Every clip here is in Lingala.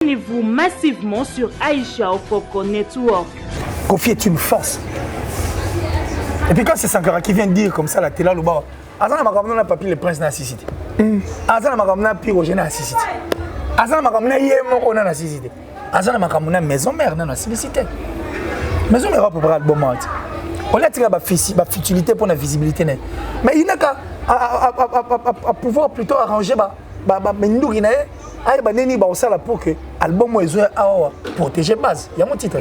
Abonnez-vous massivement sur Aïcha Okoko Network. Kofi est une force. Et puis quand c'est Sankara qui vient dire comme ça, la télé, le bas, Azana Makamna papier le prince dans la cité. Azana Makamna pyrogène dans la cité. Azana Makamna yémo on a la cité. Azana Makamna maison mère dans la cité. Maison mère pour prendre bon moment. On a tiré la futilité pour la visibilité. Mais il n'a qu'à pouvoir plutôt arranger Mendourine. Aïe baneni ba osala pour que album mo ezo awa protéger base. Ya mon titre.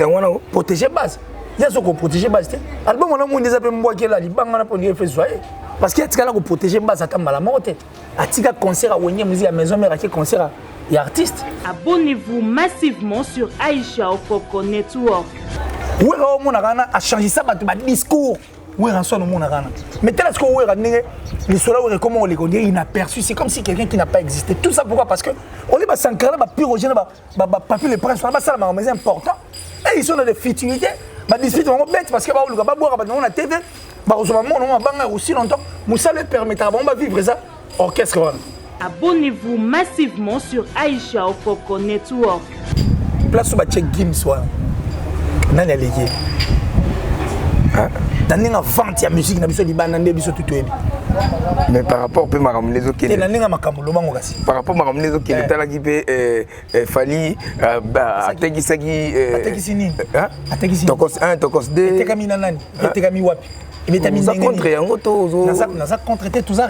Protéger base. Ya so ko protéger base. Album on a mon déjà pe mboaki la libanga na pour dire fait soyer. Parce qu'il y a tika la ko protéger base ata mala morte. Atika concert à Wenye musique à maison mère à concert et artiste. Abonnez-vous massivement sur Aïcha Okoko Network. Oui, on a changé ça ba discours. Oui, en soi, nous avons. Mais tel que vous avez les soldats, comment on les connaît, inaperçus. C'est comme si quelqu'un qui n'a pas existé. Tout ça pourquoi? Parce que on est Sankara, pyrogène, papier, les princes, on a ça, mais c'est important. Et ils sont dans des futilités. Des futilités, on bête parce que on va boire, on a TV, on a bangé aussi longtemps. Moussa le permettra, on va vivre ça. Orchestre. Abonnez-vous massivement sur Aïcha Okoko Network. Place où va check Gims, soit. Nani a légué. Dans la vente, il y a musique, mais par rapport au les autres par rapport les autres qui Fali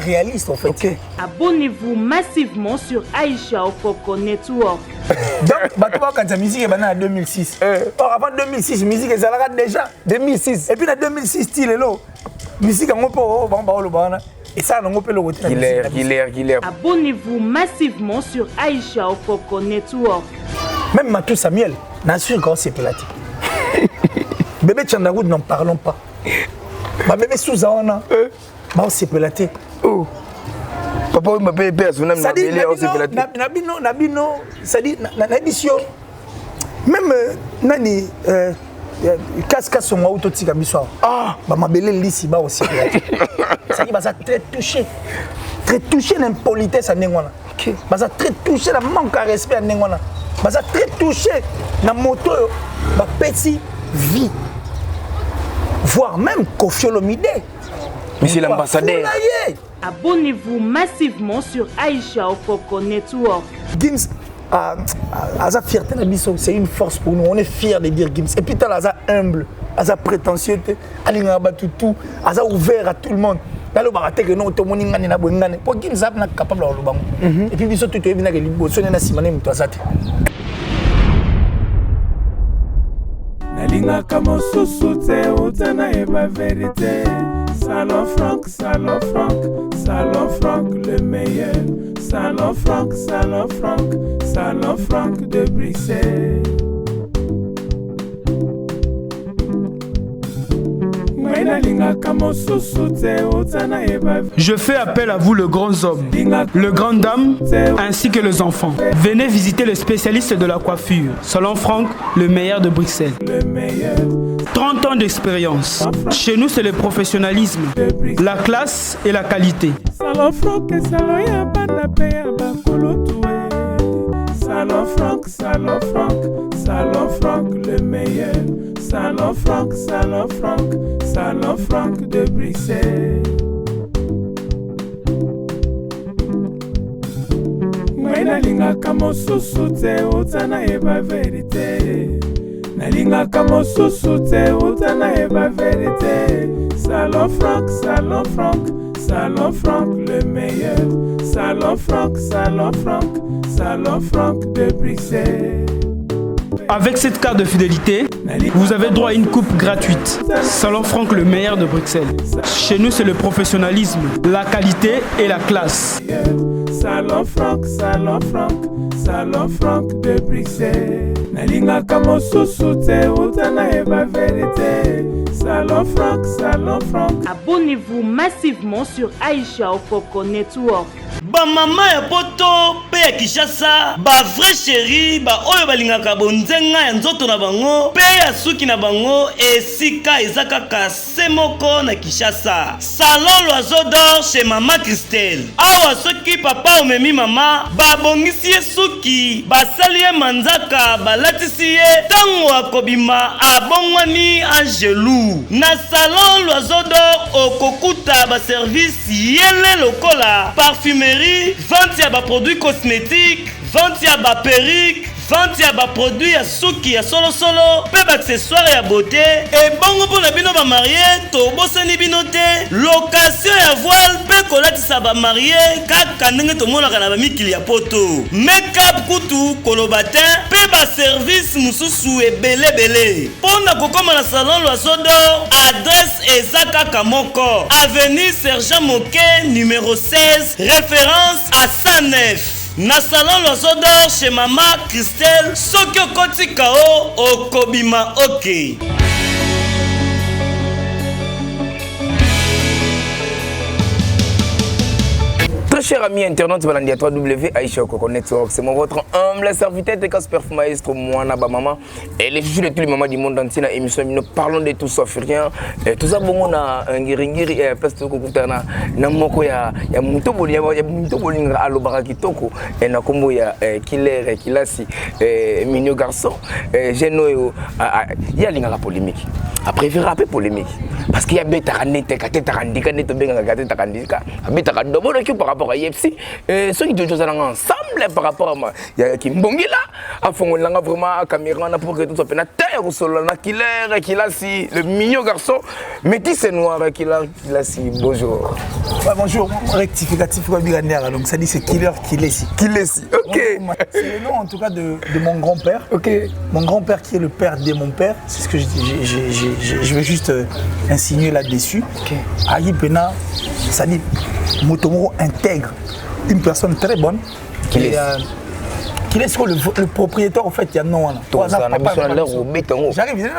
réaliste en fait. Abonnez-vous massivement sur Aïcha Okoko Network. Donc, quand la musique est en 2006. Avant 2006, la musique est déjà 2006. Et puis en 2006, style là, musique en et ça on peut le retirer. Abonnez-vous massivement sur Aïcha Okoko Network. Même Matou Samuel, n'a su encore c'est platé. Bébé Tchandagoud, n'en parlons pas. Ma bébé Souzaona, c'est platé. Oh. Papa m'a payé personne, Nabino, ça dit même Nani casque son auto tika biso. Ah, ma belle lisi ba aussi. Ça dit ça très touché l'impolitesse à Nengwana. Ça très touché la manque de respect à Nengwana. Ça très touché la moto ba petit vie. Voire même Kofi Olomide. Monsieur l'ambassadeur. Abonnez-vous massivement sur Aïcha Okoko Network. Gims, Aza fierté na biso, c'est une force pour nous. On est fiers de dire Gims. Et puis t'as Aza humble, Aza prétentieux, Alinga tout, Aza ouvert à tout le monde. Là le baraté que non, tout le monde ngani na bongane. Pour Gims na capable de lubango. Et puis biso tout ebina ke liboso na simane muto azate. Nalinga kama sosote utana eba vérité. Salon Franck, Salon Franck, Salon Franck le meilleur. Salon Franck, Salon Franck, Salon Franck de Bruxelles. Je fais appel à vous, le grand homme, le grand dame, ainsi que les enfants. Venez visiter le spécialiste de la coiffure, Salon Franck, le meilleur de Bruxelles. 30 ans d'expérience. Chez nous, c'est le professionnalisme, la classe et la qualité. Salon Franck, Salon Franck, Salon Franck, Salon Franck, le meilleur. Salon Franck, Salon Franck, Salon Franck de Bruxelles. Nalinga kamo susute utana eba vérité. Nalinga kamo susute utana eba vérité. Salon Franck, Salon Franck, Salon Franck le meilleur. Salon Franck, Salon Franck, Salon Franck de Bruxelles. Avec cette carte de fidélité, vous avez droit à une coupe gratuite. Salon Franck, le meilleur de Bruxelles. Chez nous, c'est le professionnalisme, la qualité et la classe. Salon Franck, Salon Franck, Salon Franck de Bruxelles. Nalinga kamo susute utana eba vérité. Salon Franck, Salon Franck. Abonnez-vous massivement sur Aïcha Okoko Network. Ba mama ya poto pe ya Kinshasa ba vrai chéri ba oyo balingaka bonzenga ya nzoto na bango pe ya suki na bango esika ezakaka semoko na Kinshasa. Salon l'oiseau d'or chez Mama Christelle. Awa soki papa omemi mama babongisi ye suki basali ye manzaka balatisi ye tango akobima abongwani angelou. Na salon l'oiseau d'or okokuta ba service yele lokola parfumerie, vente ya ba produits cosmétiques, vente ya ba perruque, vente ya ba produits ya suki ya solo solo pe ba accessoires ya beauté et bongo pour la bino ba marié to bosani bino te location ya voile pe kolatisa ba marié kaka ndenge to mona kana ba mikili ya poto make-up kutu kolobate pe ba service mususu ebele pona kokoma na salon l'oiseau d'or adresse ezaka kamoko avenue Sergent Moquet numéro 16 référence à 109. Na salon l'oiseau d'or chez Mama Christelle, soki okoti kao okobima ok. Très cher ami internaute, Balandi à www Aïcha Okoko Network, c'est mon votre humble serviteur de Casper Maestro, moi Naba Maman, et les juges de tous les mamans du monde entier dans l'émission, nous parlons de tout sauf rien. Tout ça, bon, on a un guiringiri et un peste kokutana, namoko ya mutoboli, ya mutoboli alo barakitoko, et na kombo ya killer, kilasi, mignon garçon, geno, il y a l'inga polémique. Après, il y a polémique. Parce qu'il y a bêta kanete, kateta kandika, neto benga kateta kandika, bêta kandobo par rapport à IFC, ceux qui doivent aller ensemble par rapport à moi. Il y a qui mbongi là, à fond on a vraiment caméra pour que tout soit pénal terre au sol là, killer, kilasi, le mignon garçon, métis et noir, kilasi, bonjour. Ouais, bonjour, rectificatif donc ça dit c'est killer, kilasi. Kilasi, ok. C'est le nom en tout cas de mon grand-père. Ok. Mon grand-père qui est le père de mon père, c'est ce que je vais juste insinuer là-dessus. Ok. Aïe Pena, ça dit Motomoro intègre une personne très bonne qui est le propriétaire en fait il y a non j'arrive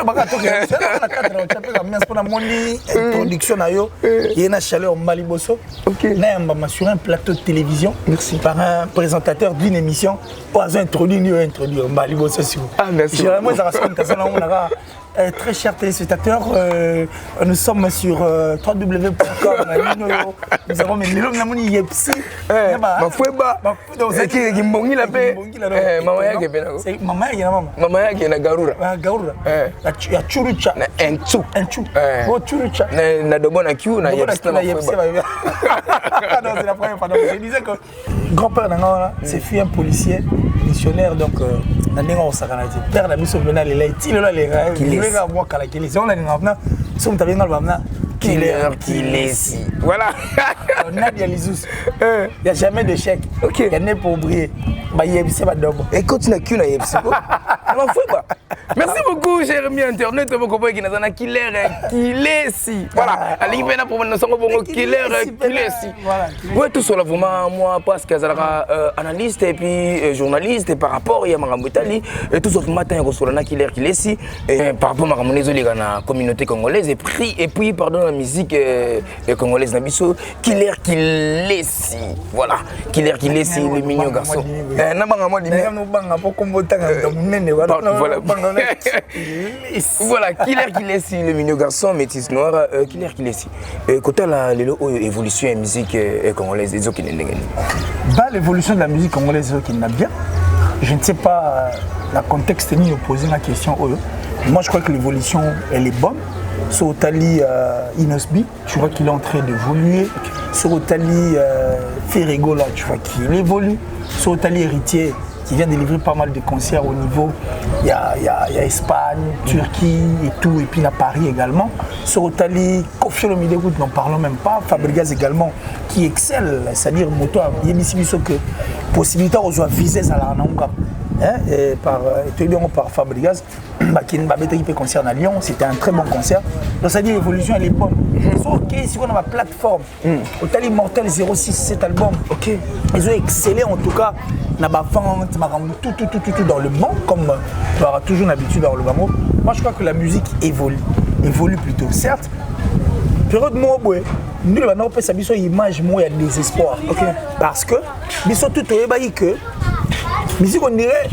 introduction chaleur sur un plateau de télévision par un présentateur d'une émission pour introduire Maliboso. Très chers téléspectateurs, nous sommes sur www.com. Nous avons mis l'homme Namoni Yepsi. Maman yake na garura. Garura. Ya churucha. Na enchu. Enchu. Oh churucha. Na domona kiu na Yepsi. Non, c'est la première fois. Je disais que grand-père Nangana, c'est fils un policier missionnaire donc Nanenga Osakanati. Père la mission venait les laïti là les gars. Voilà. Nadia Lizous. Il n'y a jamais de chèque. Ok. Il y a né pour briller. Et continue à Yepsi. Merci beaucoup, cher ami internet. Vous comprenez qu'il y a un killer, kilesi. Voilà. Allez, venez pour nous sommes bon killer, kilesi. Ouais, tout cela vraiment moi parce que Zara analyste et puis journaliste et par rapport il y a Maramutali et tout ce matin il reçoit un killer kilesi et par rapport à Maramonezo les la communauté congolaise et puis pardon la musique congolaise nabiso killer kilesi. Voilà. Killer kilesi le mignon garçon. Voilà, Killer Kilesi, le mignon garçon métis noir, Killer Kilesi. Côté l'évolution de la musique congolaise, l'évolution de la musique congolaise qui n'a bien. Je ne sais pas le contexte ni poser la question. Moi, je crois que l'évolution elle est bonne. Sur Otali Inosbi, tu vois qu'il est en train d'évoluer. Sur Otali Ferrego, là, tu vois qu'il évolue. Sur Otali Héritier, qui vient de livrer pas mal de concerts au niveau, il y a Espagne, Turquie et tout, et puis à Paris également. Sur Otali, Kofi Olomide, n'en parlons même pas. Fabregas également, qui excelle, c'est-à-dire moto, il y a que possibilité de viser à la Nanga. Par Fabregas, qui peut concert à Lyon, c'était un très bon concert. Donc ça dit l'évolution elle est bonne. Ok, si on a ma plateforme, Otali Mortel 06 cet album, ok, ils ont excellé en tout cas. Tout dans le bon, comme tu auras toujours l'habitude dans le bon. Moi je crois que la musique évolue plutôt. Certes, période moi, nous on peut s'habiller sur image moi il y a désespoir. Ok, parce que mais surtout tu que musique on dirait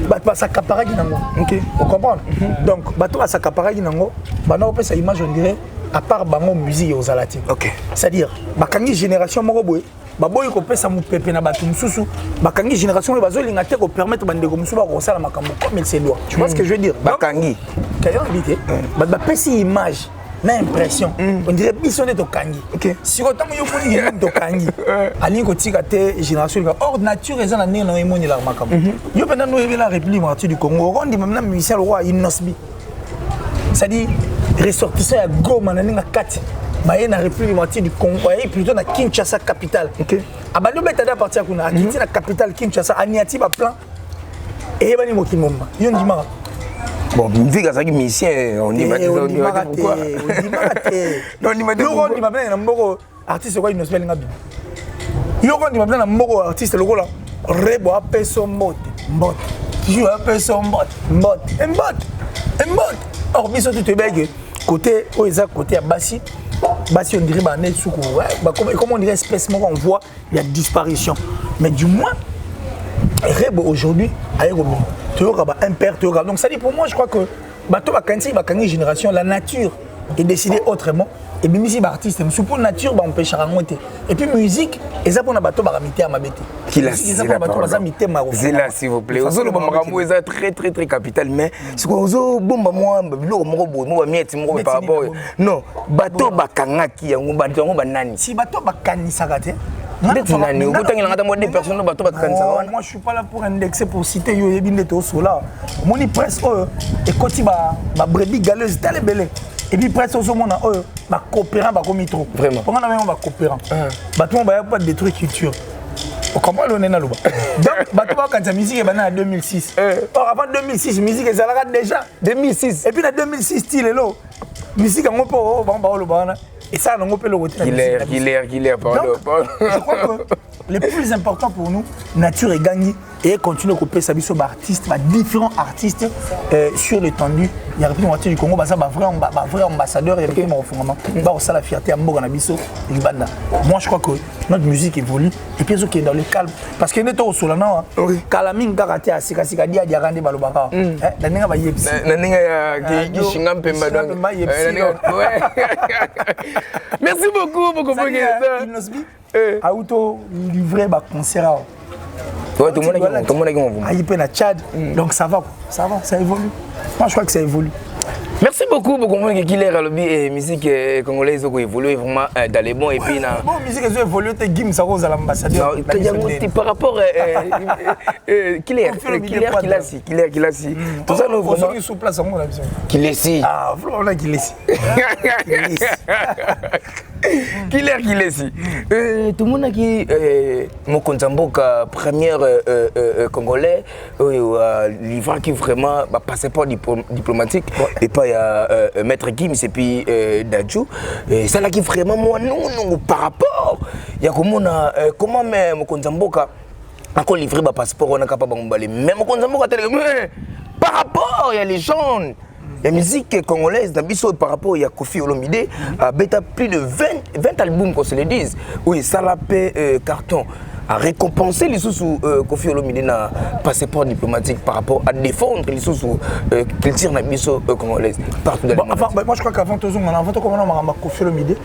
bato s'accaparer nango. OK, vous comprenez? Donc bato s'accaparer nango, bana opé sa image on dirait à part bango musique aux alati. OK. C'est-à-dire bakangi génération moko boy, baboy ko pesa mu pepe na bato mususu, bakangi génération bazolinga te ko permettre bande ko musuba ko sala makambo comme il se doit. Tu vois ce que je veux dire? Bakangi. Kayo invité. Ba pesi image. Na impression on dirait bisonné to kangi. OK. Si autant yo ko ni to kangi. Ali ko tika te génération hors nature eza na ndenge na emoni la makambo. Yo pendant no la République martyre du Congo, on dit même na musicien le roi Inosbi. C'est-à-dire ressortissant ya Goma na ninga kati. Baye na République martyre du Congo, et plutôt na Kinshasa capitale. OK. Abalo beta da partir kuna akiti na capitale Kinshasa aniati ba plan. Et bani mokimomba. Yo ndima. Bon, musique à ça qui musicien, on dit pourquoi? Non, on dit maintenant mboko artiste quoi Inosbi linga bi. Yo on dit maintenant mboko artiste le là. Rebo apeso mbote. Mbote. Tu apeso mbote. Mbote. Mbote. Or biso tout est bête côté au exact côté à Bassi. Bassi on dirait ba net soukou. Comment on dirait espèce moko on voit il y a disparition. Mais du moins Rebo aujourd'hui avec un père, donc ça dit pour moi je crois que bateau bakangi génération la nature est décidée autrement et même si artiste sous pour nature on peut changer et puis musique et ça pour na bateau baramité à mabete qui la c'est là s'il vous plaît ozo le makambo est très capital mais ce que ozo bomba moi bilo moko bo mo ba mieti moko par rapport non bateau bakangaki yango bateau banani si bateau bakanisa kate. Moi je suis pas là pour indexer pour citer yo yebinde to sola. Moni presse et koti ba brebis galeuse telle belé. Et puis presse au mona ba coopérant ba komi trop. Vraiment. Pourquoi on va coopérant. Ba tout on va pas détruire culture. Comment on est là loba. Donc ba tout quand la musique est banane en 2006. Or avant 2006 musique est là déjà 2006. Et puis en 2006 style là. Musique on peut ba loba. Et ça, on peut le retirer. Pardon. Je crois que le plus important pour nous, nature est gagnée et continue à couper sa vie sur artistes, différents artistes sur l'étendue. Il y a le République du Congo, ça va vrai ambassadeur et le refondement. Ça la fierté à Mboga Nabiso et Banda. Moi, je crois que notre musique évolue et puis qui est dans le calme. Parce que nous sommes au Solana, Kalaming Karate à Sikasika Dia Diarande Balobaka. Nanenga ba yepsi. Nanenga qui shingam pemba donc. Merci beaucoup pour comprendre ça. Inosbi auto livré ba concert. Ouais, tout le monde est à Tchad. Donc ça va, ça évolue. Moi je crois que ça évolue. Merci beaucoup pour comprendre que Killer a et musique congolaise qui évolue vraiment dans les bons et puis na bon musique a évolué te Gim ça rose à l'ambassadeur. Par rapport Killer Kilasi. Tout ça nous vraiment sur place en la vision. Kilasi. Ah, on a Kilasi. Kilasi. Tout le monde a qui Mokonzamboka première congolais livre qui vraiment passeport diplomatique et pas Maître Gims et puis Dadju ça là qui vraiment moi non par rapport il y a comment même Mokonzamboka encore livré ba passeport on a capable d'emballer même Mokonzamboka par rapport il y a les gens la musique congolaise d'Abisso par rapport à Kofi Olomide a bêta plus de 20 albums qu'on se le dise oui ça l'a paix carton à récompenser les sous Kofi Olomide na passeport diplomatique par rapport à défendre les sous culture d'Abisso congolaise partout dans le monde. Moi je crois qu'avant tous on a comment on a Kofi Olomide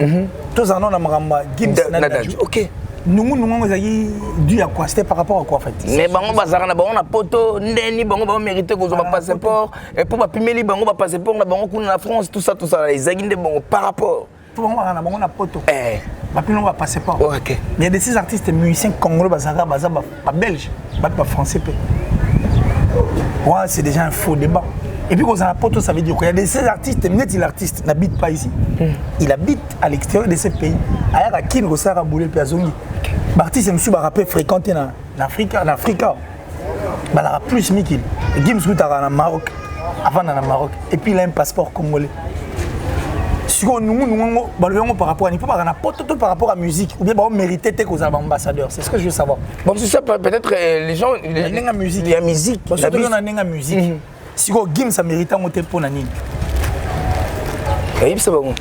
tous en on a Gims Nadadju. OK. Nous ezali dû à quoi c'était par rapport à quoi en fait mais bango bazara na bango na poto ndeni bango ba mériter ko ba passeport et pour ba pimeli bango ba passeport na bango kuna na France tout ça ezali nde bango par rapport pour bango na bango na poto ba pimeli ba passeport. OK. Mais il y a des artistes musiciens congolais bazara ba belge ba français pe. Ouais, c'est déjà un faux débat. Et puis quand on a poto ça veut dire qu'il y a des artistes net l'artiste n'habite pas ici. Il habite à l'extérieur de ce pays. Aya ka kin ko sara boulé pe azongi. L'artiste monsieur va rapper fréquenter en Afrique, bah la plus Mikil. Gims Goutara en Maroc, avant dans le Maroc, et puis il a un passeport congolais. Si nous par rapport à n'y pas par rapport à la musique, ou bien on mériter d'être aux ambassadeurs, c'est ce que je veux savoir. Bon c'est ça peut-être les gens il y a la musique, la musique. Si Gims ça mérite à monter pour Nani. Et c'est bon.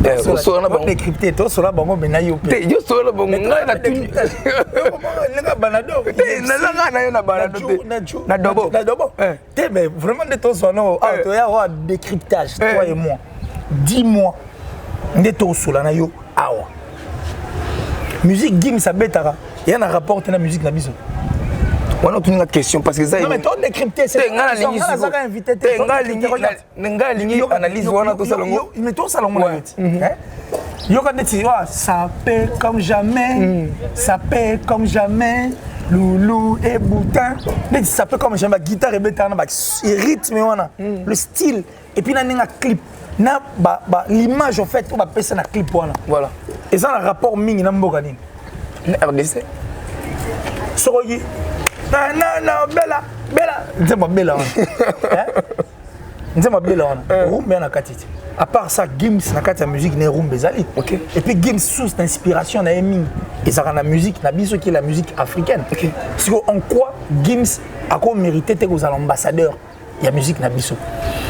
On décrypté, toi, sur la banque, on a eu. Yo, sur la banque, on a tenu. Mais vraiment, de ton son, tu as un décryptage, toi et moi. Dis-moi, de ton son, là, yo, awa. Musique, Gims, ça bêtara. Il y a un rapport avec la musique, la bisou. On a une question parce que ça. Non mais toi décrypter c'est nga ligne invité nga ligne analyse wana to salongo mais toi salongo hein yo quand tu vois ça paie comme jamais ça paie comme jamais loulou et boutin mais ça paie comme jamais guitare et bétana ba rythme wana le style et puis na ninga clip na l'image en fait on va passer na clip wana voilà et ça un rapport mingi na mboka nini RDC Sorogi non, Bella. Dis-moi Bella. Dis-moi Bella. Rumbe na katiti. À part ça, Gims na kati la musique n'est rumbe zali. OK. Et puis Gims source d'inspiration na emi. Et ça rend la musique na biso qui est la musique africaine. OK. Si on croit Gims a quoi mérité te aux ambassadeurs. Il y a musique na biso.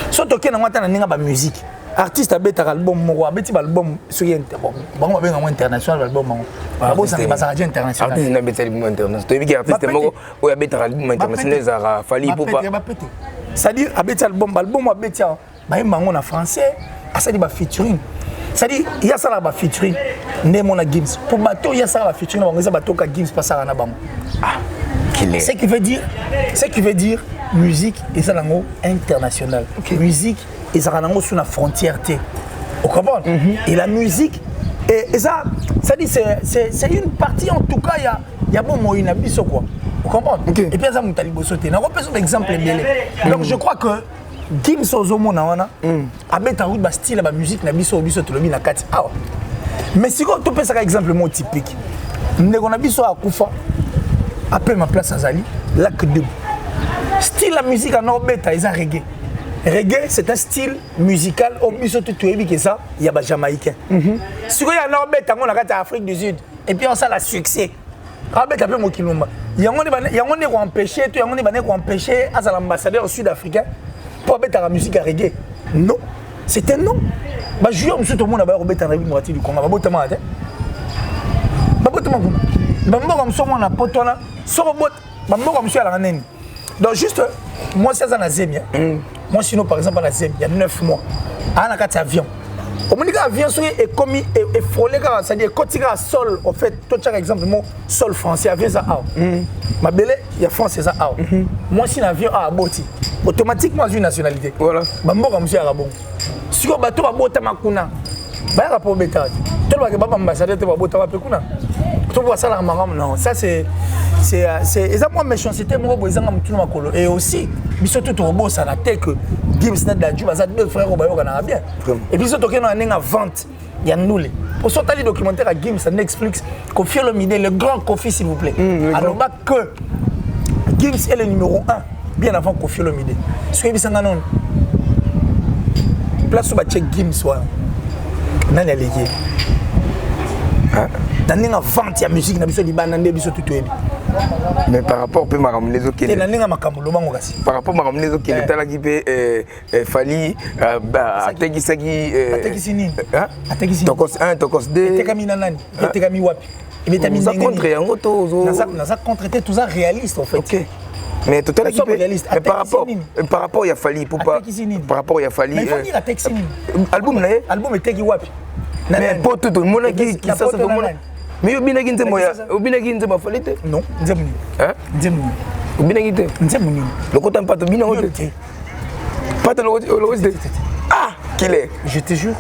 Surtout que na ngata na ninga ba musique. Artiste a bêta album mo abeti album sur bon ba benga mo international album mo abo ça ba radio international artiste na bêta album international to bi artiste mo o bêta album international za fali popa c'est-à-dire abeti album abeti ba mango na français asali ba featuring c'est-à-dire il y a ça là ba featuring né mon Gims pour bateau il y a ça ba featuring on ça bateau ka Gims passer na bango ce qui veut dire musique et ça lango international musique et ça rend sur la frontière. Vous comprenez? Et la musique, et ça dit c'est une partie en tout cas, il y a bon mot une abysse quoi. Vous comprenez? Et puis ça m'a dit sauter. On peut un exemple donc je crois que Gims Ozomo na wana abeta route ba style ba musique na biso biso to lobi na kati. Ah. Mais si on peut ça exemple mot typique. Ndeko na biso akufa après ma place Azali, là que de style la musique en obeta ils a reggae. Reggae, c'est un style musical au biso tout que ça, il y a des Jamaïcains. Si il y a un Norbert, on a en Afrique du Sud, et puis on a le succès. Norbert a peu mon kilomba. Il y a un empêché, il y a un empêché à l'ambassadeur sud-africain pour mettre la musique à reggae. Non, c'est un non. Bah je suis tout le monde a Robert en République moitié du Congo. Bah botement hein. Bah botement comment. Bah moi comme ça on a potona, so robot, bah moi comme ça à la nene. Donc juste moi c'est ça na Zambie. Moi sinon par exemple à la Zambie, il y a 9 mois. À la carte avion. Au moment où l'avion est commis et frôlé c'est-à-dire quand il y a sol en fait, toi tu as exemple mon sol français avion ça a. Ma belle, il y a français ça a. Moi si l'avion a aboti, automatiquement j'ai une nationalité. Voilà. Bah moi comme ça arabo. Si on bateau abota makuna. Bah rapport bêta. Toi le baba ambassadeur te abota pa kuna. Tu vois ça là non, ça c'est exactement méchanceté moi boisanga mutuna makolo et aussi biso tout robot ça la tête que Gims na da Juba ça deux frères au bayo kana bien et puis surtout que na ninga vente il y a nous les pour sortir les documentaires à Gims ça Netflix Koffi Olomide le grand Koffi s'il vous plaît alors bah que Gims est le numéro 1 bien avant Koffi Olomide ce que bisanga non place ba check Gims wa nani aliki Naninga vente ya musique na biso libana nde biso tutu ebi. Mais par rapport au makambo les okende. Naninga makambo lobango kasi. Par rapport makambo les okende talaki pe fali atekisaki atekisi nini? Atekisi. Tokos 1 tokos 2. Etekami nanani? Etekami wapi? Ebetami nini? Ça contre yango to zo. Na ça contre tout ça réaliste en fait. OK. Mais tout à réaliste. Par rapport il y a fali pour pas. Par rapport il y a fali. Mais il faut dire atekisi nini? Album na album eteki wapi? Mais pour tout le monde qui ça se comment mais obina ginze moya obina ginze ba falite non nzemuni hein nzemuni obina ginze nzemuni lokota mpato bina wote pato lokota ah kile je te jure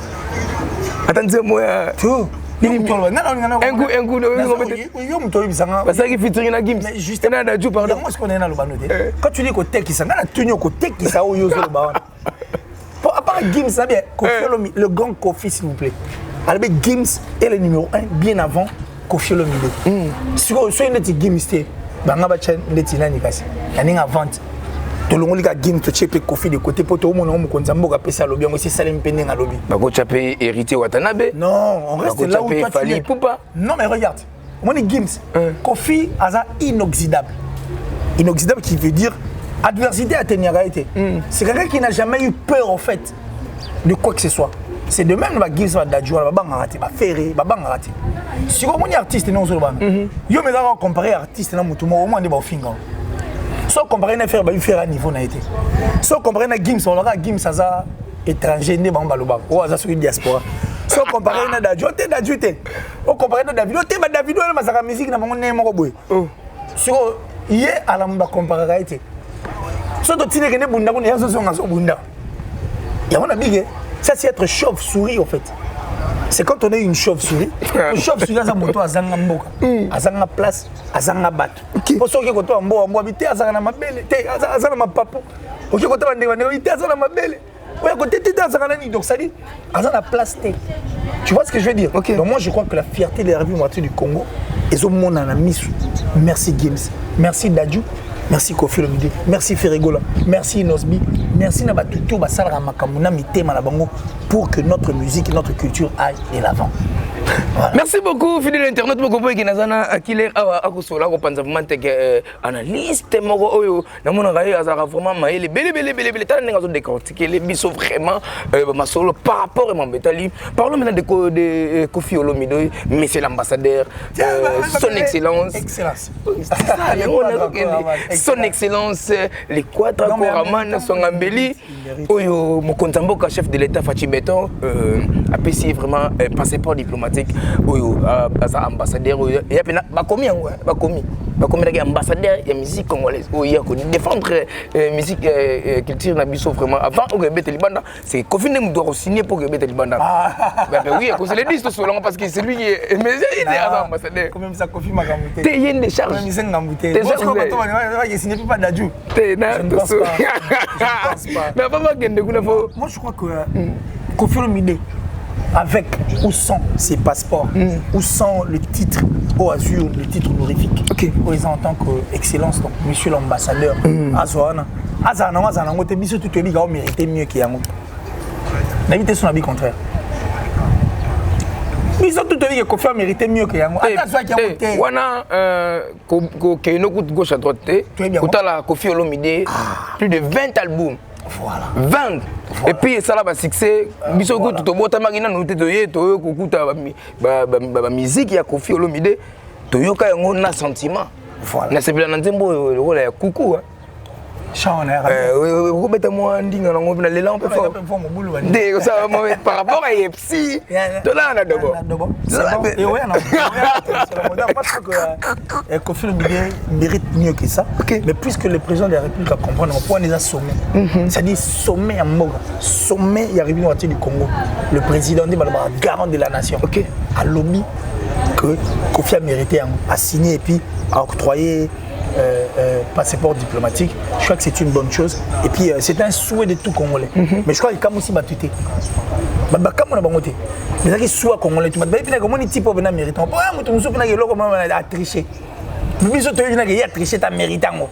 attends moya tu un coup yo muto bisanga parce que featuring na Gims mais juste na da ju pardon moi ce qu'on est na lobano te quand tu dis ko tekisa na tunyo ko tekisa o yo zo lobawana pour à part Gims ça bien le grand Koffi s'il vous plaît Albert Gims est le numéro 1 bien avant Koffi Olomide. Si vous avez Gims, vous avez une vente. Tout le monde a Gims, tu as Koffi de côté pour tout le monde. C'est ça, c'est Salim Pending à lobby. Tu as hérité Watanabe? Non, on reste là où tu as Poupa. Non, mais regarde. Moi, Gims, Koffi a inoxydable. Inoxydable qui veut dire adversité à tenir. C'est quelqu'un qui n'a jamais eu peur en fait de quoi que ce soit. c'est de même ba Gims ba Dadju ba banga raté ba Ferré ba banga raté si ko moni artiste non zo ba yo me va comparer artiste na mutu mo au moins de ba finga so comparer na faire ba faire à niveau na été so comparer na Gims on aura Gims ça étranger ne ba baloba o aza sur diaspora so comparer na Dadju te Dadju te o comparer na Davido te ba Davido na masaka musique na bango ne moko boy so yé à la mba comparer été so to tine que ne bunda ko ne yaso so ngaso bunda ya on a bigé. Ça, c'est être chauve-souris, en fait. C'est quand on est une chauve-souris. Une chauve-souris, ça moto à Zanga Mboka. À Zanga Place, à Zanga Bat. Pour ceux qui ont un bon habité, à Zanga Mabelle, à Zanga Mapapo. Pour ceux qui ont un habité, à Zanga Mabelle. Oui, à côté de Zanga Nani. Donc, ça dit, à Zanga Place. Tu vois ce que je veux dire? Donc, moi, je crois que la fierté des Républiques moitié du Congo, ils ont mon ami. Merci Gims. Merci Dadju. Merci Kofi Olomide, merci Ferregola, merci Nosbi, merci Nabatuto Basala Makamuna Mitema Labango pour que notre musique et notre culture aillent de l'avant. Voilà. Merci beaucoup, fidèle internaute. Beaucoup de gens qui sont là, analyste, vraiment, par rapport à parlons maintenant de Kofi Olomide, monsieur l'ambassadeur, son excellence. Son excellence, les Quadra Koraman, son embelli, mon Kontamboka, chef de l'État Fachi Beton, a passé vraiment passeport diplomatique. Ambassadeur et puis bakomi ambassadeur de musique congolaise il faut défendre musique culture na biso vraiment avant au Québec libanda c'est Kofi ne doit signer pour Québec libanda oui c'est le disque selon parce que c'est lui qui est mais il est ambassadeur quand même ça Kofi makamute te yende des charges même c'est ngamute il signe pas d'adju je ne pense pas mais pas gende kuna fo moi je crois que Kofi Olomide avec ou sans ses passeports, ou sans le titre au azur, le titre honorifique, en tant qu'excellence, donc monsieur l'ambassadeur, Azoana, tout le monde mérité mieux qu'il y a. N'habitez son avis contraire. Ils ont tout dit que Kofi a mérité mieux qu'il y a. Wana, gauche à droite, Kofi Olomide, plus de 20 albums. Voilà. 20 et puis ça là va succès biso ko tout bota magina no tetoye to ko kuta ba musique ya Kofi Olomide to yoka yango na sentiment voilà na sebila na nzembo le rôle ya kuku vous mettez moi un ding on a les lampes fort par rapport à Epsi de là on a d'abord parce que Kofi Olomide mérite mieux que ça mais puisque le président de la République a compris on point déjà sommet c'est-à-dire sommet à Moga sommet il y a République du Congo le président dit garant de la nation à lobby que Kofi a mérité à signer et puis à octroyer passeport diplomatique, je crois que c'est une bonne chose. Et puis c'est un souhait de tout Congolais. Mais je crois que comme aussi batuté, comme on a bangoté, mais ça qui soit Congolais, tu m'as dit que mon type venir méritant. Pourquoi mon type venir que l'homme a triché. Mais bien sûr tu venir que a triché ta méritant.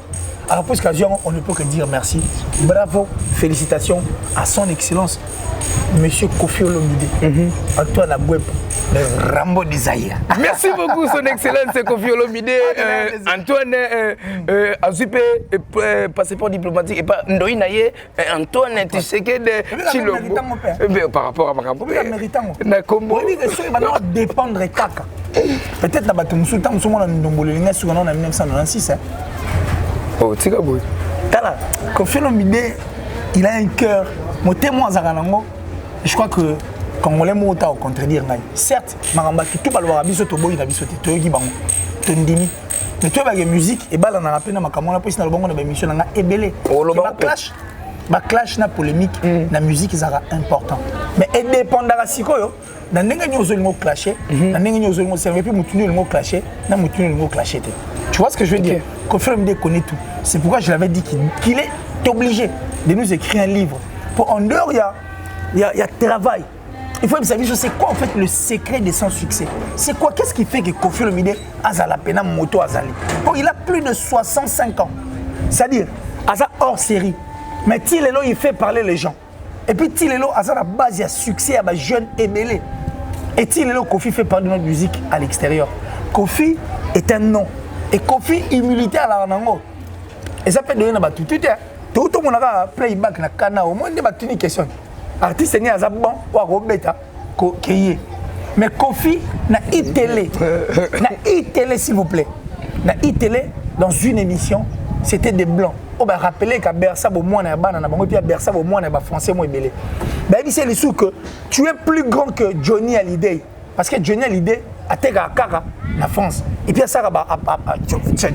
Alors pour cette occasion, on ne peut que dire merci, bravo, félicitations à son excellence, Monsieur Kofi Olomide, Antoine Abouep, le Rambo des Aïe. Merci beaucoup, son excellence Kofi Olomide, Antoine Azupe, passeport diplomatique, et pas Ndoïnaye, Antoine Tshisekedi de Chilombo. Par rapport à ma campagne. Il méritant. Ça dépendre de Kaka. Peut-être que nous sommes en 1996. Oh, c'est quoi? Tala, Kofi Olomide, il a un cœur. Mon témoin Zaranango, je crois que Congolais mota au contredire ngai. Certes, maramba tout balwa biso to boyi na biso te toyi bango. Tondimi. Mais toi ba musique et bala na rappel na makamona po sina bango na émission na ebele. Ba clash na polémique na musique ezara important. Mais et dépendara sikoyo na ndenge nyozo lingo clasher, na ndenge nyozo lingo servir puis mutuni lingo clasher, na mutuni lingo clasher te. Tu vois ce que je veux dire? Kofi Olomide connaît tout. C'est pourquoi je l'avais dit qu'il est obligé de nous écrire un livre. Pour en dehors, il y a travail. Il faut me savoir c'est quoi en fait le secret de son succès. C'est quoi? Qu'est-ce qui fait que Kofi Olomide a la peine moto azali? Bon, il a plus de 65 ans. C'est-à-dire, Aza hors série. Mais Tilelo, il fait parler les gens. Et puis Tilelo, Aza la base, il y a succès à ma jeune ébélé. Et Tilelo, Kofi fait parler de notre musique à l'extérieur. Kofi est un nom. Et Kofi, humilité à la Ranango. Et ça peut donner tout. Tout le monde a playback na Kana, au moins, il y a une question. artiste ni aza bon wa ko beta ko keye. Mais Kofi na iTélé. Na iTélé s'il vous plaît. Na iTélé dans une émission, c'était des blancs. On va rappeler qu'à Bersa au moins na bana na bango puis à Bersa au moins na ba français moi belé. Ben il c'est le sou que tu es plus grand que Johnny Hallyday parce que Johnny Hallyday a été à Kara la France et puis ça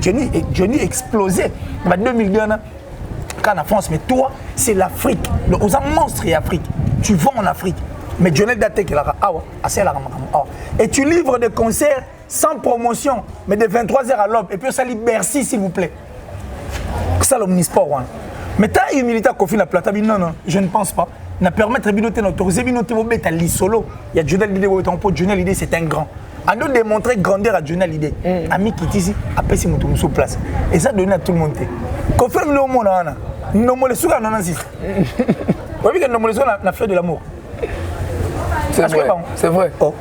Johnny explosé en 2002 quand en France mais toi c'est l'Afrique. Aux monstres et Afrique. Tu vends en Afrique. Mais Johnny Hallyday qui la et tu livres des concerts sans promotion mais de 23h à l'aube et puis ça libère Bercy s'il vous plaît. Ça l'omnisport. Mais tu as humilité à Kofi na plata non, je ne pense pas. Na permettre de autoriser binoté au bêta li solo. Il y a Johnny Hallyday au tempo Johnny Hallyday c'est un grand. À nous démontrer grandeur à Johnny Hallyday. Ami qui ici après si mutu sous place. Et ça donne à tout le monde. Kofi le monde ana. Non mo le souka 96. Vous voyez que non mo le souka na fleur de l'amour. C'est vrai. C'est vrai. Oh.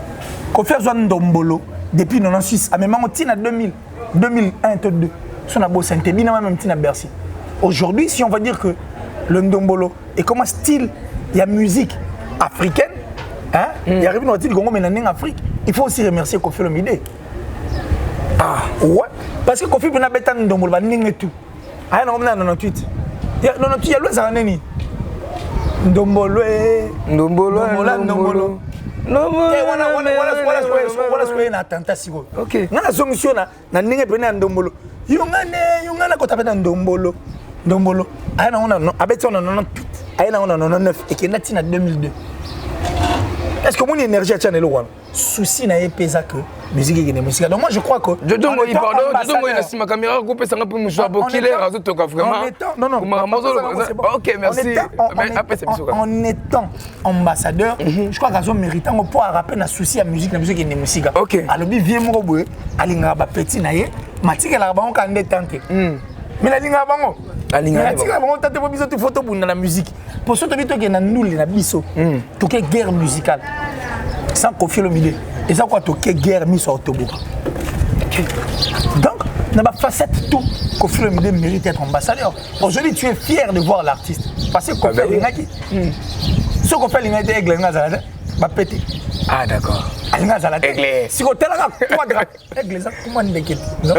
Kofi a Ndombolo depuis 96 à même on tient à 2000 2001 2002. Son abo santé bien même tina Bercy. Aujourd'hui, si on va dire que le Ndombolo est comme un style, il y a musique africaine, hein? Il y a une style Congo mais en Afrique. Il faut aussi remercier Kofi Olomide. Ah ouais, parce que Kofi peut n'abetan Ndombolo va ninge tout. Ah non, on a 98. Il y a le Zanani. Ndombolo, Ndombolo, Ndombolo. Non, voilà ce qu'on a attentat si vous. Ok. On a solution na ninge pena Ndombolo. Yongana ko tapeta Ndombolo. Ndombolo. Ayana on a abeti on a 98. Ayana on a 99 et qui est na 2002. Est-ce que mon énergie a channel one? Souci na pesa que musique est musique. Donc moi je crois que Jodongo il pardon, Jodongo il a si ma caméra coupé ça pour nous choisir killer azo toka vraiment. Non. OK, merci. En étant ambassadeur, je crois qu'azo méritant on peut rappeler na souci à musique est musique. OK. Alobi vie mo boye, alinga ba petit na ye, matika la bango ka ndetante. Mais la linga bango. La linga bango tante bo biso tu photo bunda la musique. Pour ça to bito ke na nuli na biso. To ke guerre musicale. Sans Kofi Olomide. Et ça quoi to ke guerre mis sur Toboka. Donc, dans ma facette tout Kofi Olomide mérite d'être ambassadeur. Aujourd'hui, tu es fier de voir l'artiste parce que Kofi Olomide ce qu'on fait l'ingénieur aigle ngazala va péter. Ah d'accord. Ngazala aigle. Si on t'a la quadra aigle ça comment ndeke. Non.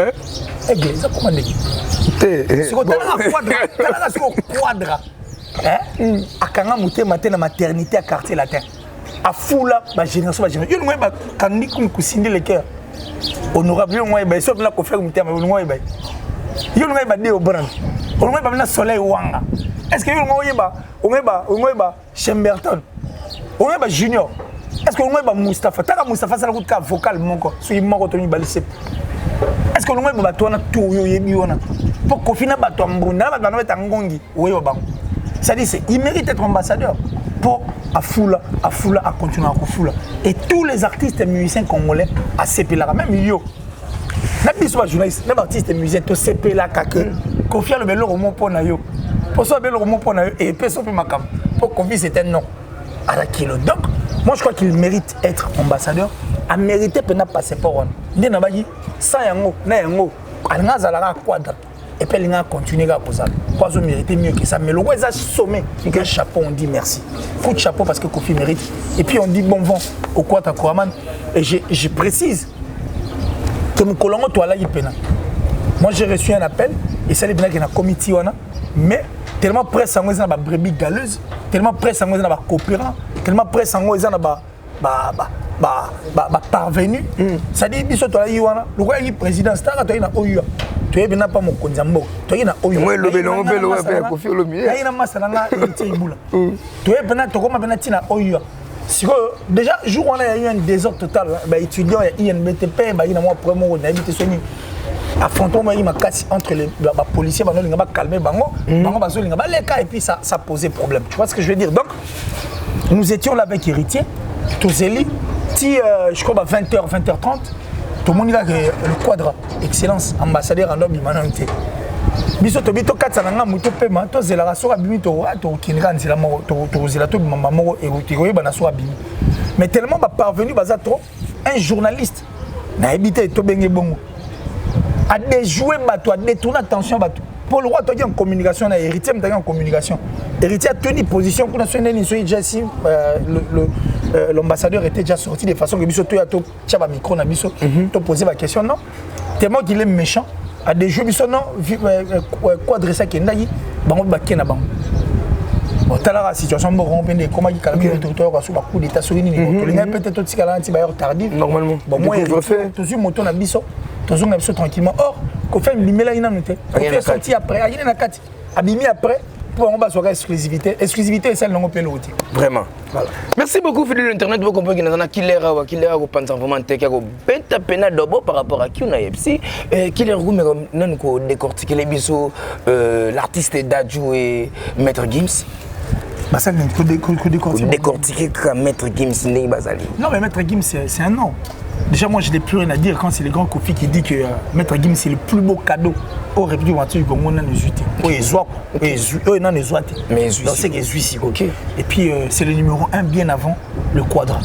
Aigle ça comment ndeke. Si on t'a la quadra, t'a la quadra. Hein? Akanga muté matin na maternité à quartier latin. À Foula, ma génération, il y a un candy qui coussine le cœur. Honorable, il y a un peu de conflit, il y a un peu de brand. Il y a un peu de soleil. Est-ce qu'il y a un peu Chamberton? Il y a un peu Junior? Est-ce qu'il y a un peu Moustapha? Moustapha, c'est un vocal, mon corps. Est-ce qu'il y a un peu de pour qu'on finisse par c'est-à-dire il mérite d'être ambassadeur pour Afoula à continuer à Foula. Et tous les artistes et musiciens congolais à CPLA, même Yo. Même si journaliste, même artistes et musiciens, tout CPLA, Kofi le bel roman pour Nayo. Pour ça, le bel roman pour Nayo et personne peut m'accam. Pour Kofi, c'est un nom à la kilo. Donc, moi je crois qu'il mérite d'être ambassadeur. A mérité de passer pour on. N'y a pas dit, ça yango, na yango, alanga zalara quadra. Et puis il a continué à poser. Quoi, je méritais mieux que ça. Mais le roi est sommé. Un chapeau, on dit merci. Coup de chapeau parce que Kofi mérite. Et puis on dit bon vent au Kwata Kouaman. Et je précise que mon colonel toi là il peine. Moi j'ai reçu un appel et ça les bien qu'il y a un comité mais tellement presse en moi brebis galeuse, tellement presse en moi coopérant, tellement presse en moi parvenu. Ça dit biso toi là Iwana, le roi est président star toi il a OUA. Tu es bien pas mon konzambo. Tu es na OUA. Moi le belon Kofi Olomide. Il y a massa na ibula. Tu es bien to comme bien tina OUA. Si déjà jour on a eu un désordre total bah étudiant il y a INBTP bah il y a moi premier on a habité soni. Affrontement il m'a cassé entre les policiers bah on va calmer bango bango bazo linga ba leka et puis ça posait problème. Tu vois ce que je veux dire? Donc nous étions là avec héritier Tozeli je crois 20h 20h30 tout le monde là le quadra excellence ambassadeur en homme humanité biso to bito katsa nga muto pema to zela ra so abimi to kinga nzela mo to zela to mama mo et to ba na so abimi mais tellement ba parvenu baza trop un journaliste na habité to benge bongo a déjouer bato a détourner attention bato Paul Roy tu as en communication na héritier tu en communication. Héritier a tenu position pour national déjà si l'ambassadeur était déjà sorti de façon que biso to ya to tchaba micro na biso to poser la question non. Tellement qu'il est méchant à des jeux biso non quoi adresser qui ndaki bango bakena bango. Bon tala la situation bon rompende comment il calme le territoire sur ba coup d'état sur ni peut-être tout tikala anti bailleur tardif normalement bon moi toujours moto na biso toujours na biso tranquillement or ko fait limela ina noté ko fait sorti après ayine na kati abimi après pour on va sur exclusivité est celle non peut l'autre vraiment voilà. Merci beaucoup fidèle de l'internet vous comprenez que na killer ko pensa vraiment teke ko beta pena dobo par rapport à qui on a epsi killer gume comme non ko décortiquer les biso l'artiste Dadju et Maître Gims. Bah ça décortiquer comme Maître Gims Ndenge Bazali. Non mais Maître Gims c'est un nom. Déjà moi je n'ai plus rien à dire quand c'est le grand Kofi qui dit que Maître Gims c'est le plus beau cadeau au République du Congo dans les UT. Oui, non les UT. Mais donc c'est que ici OK. Et puis c'est le numéro 1 bien avant le quadrant.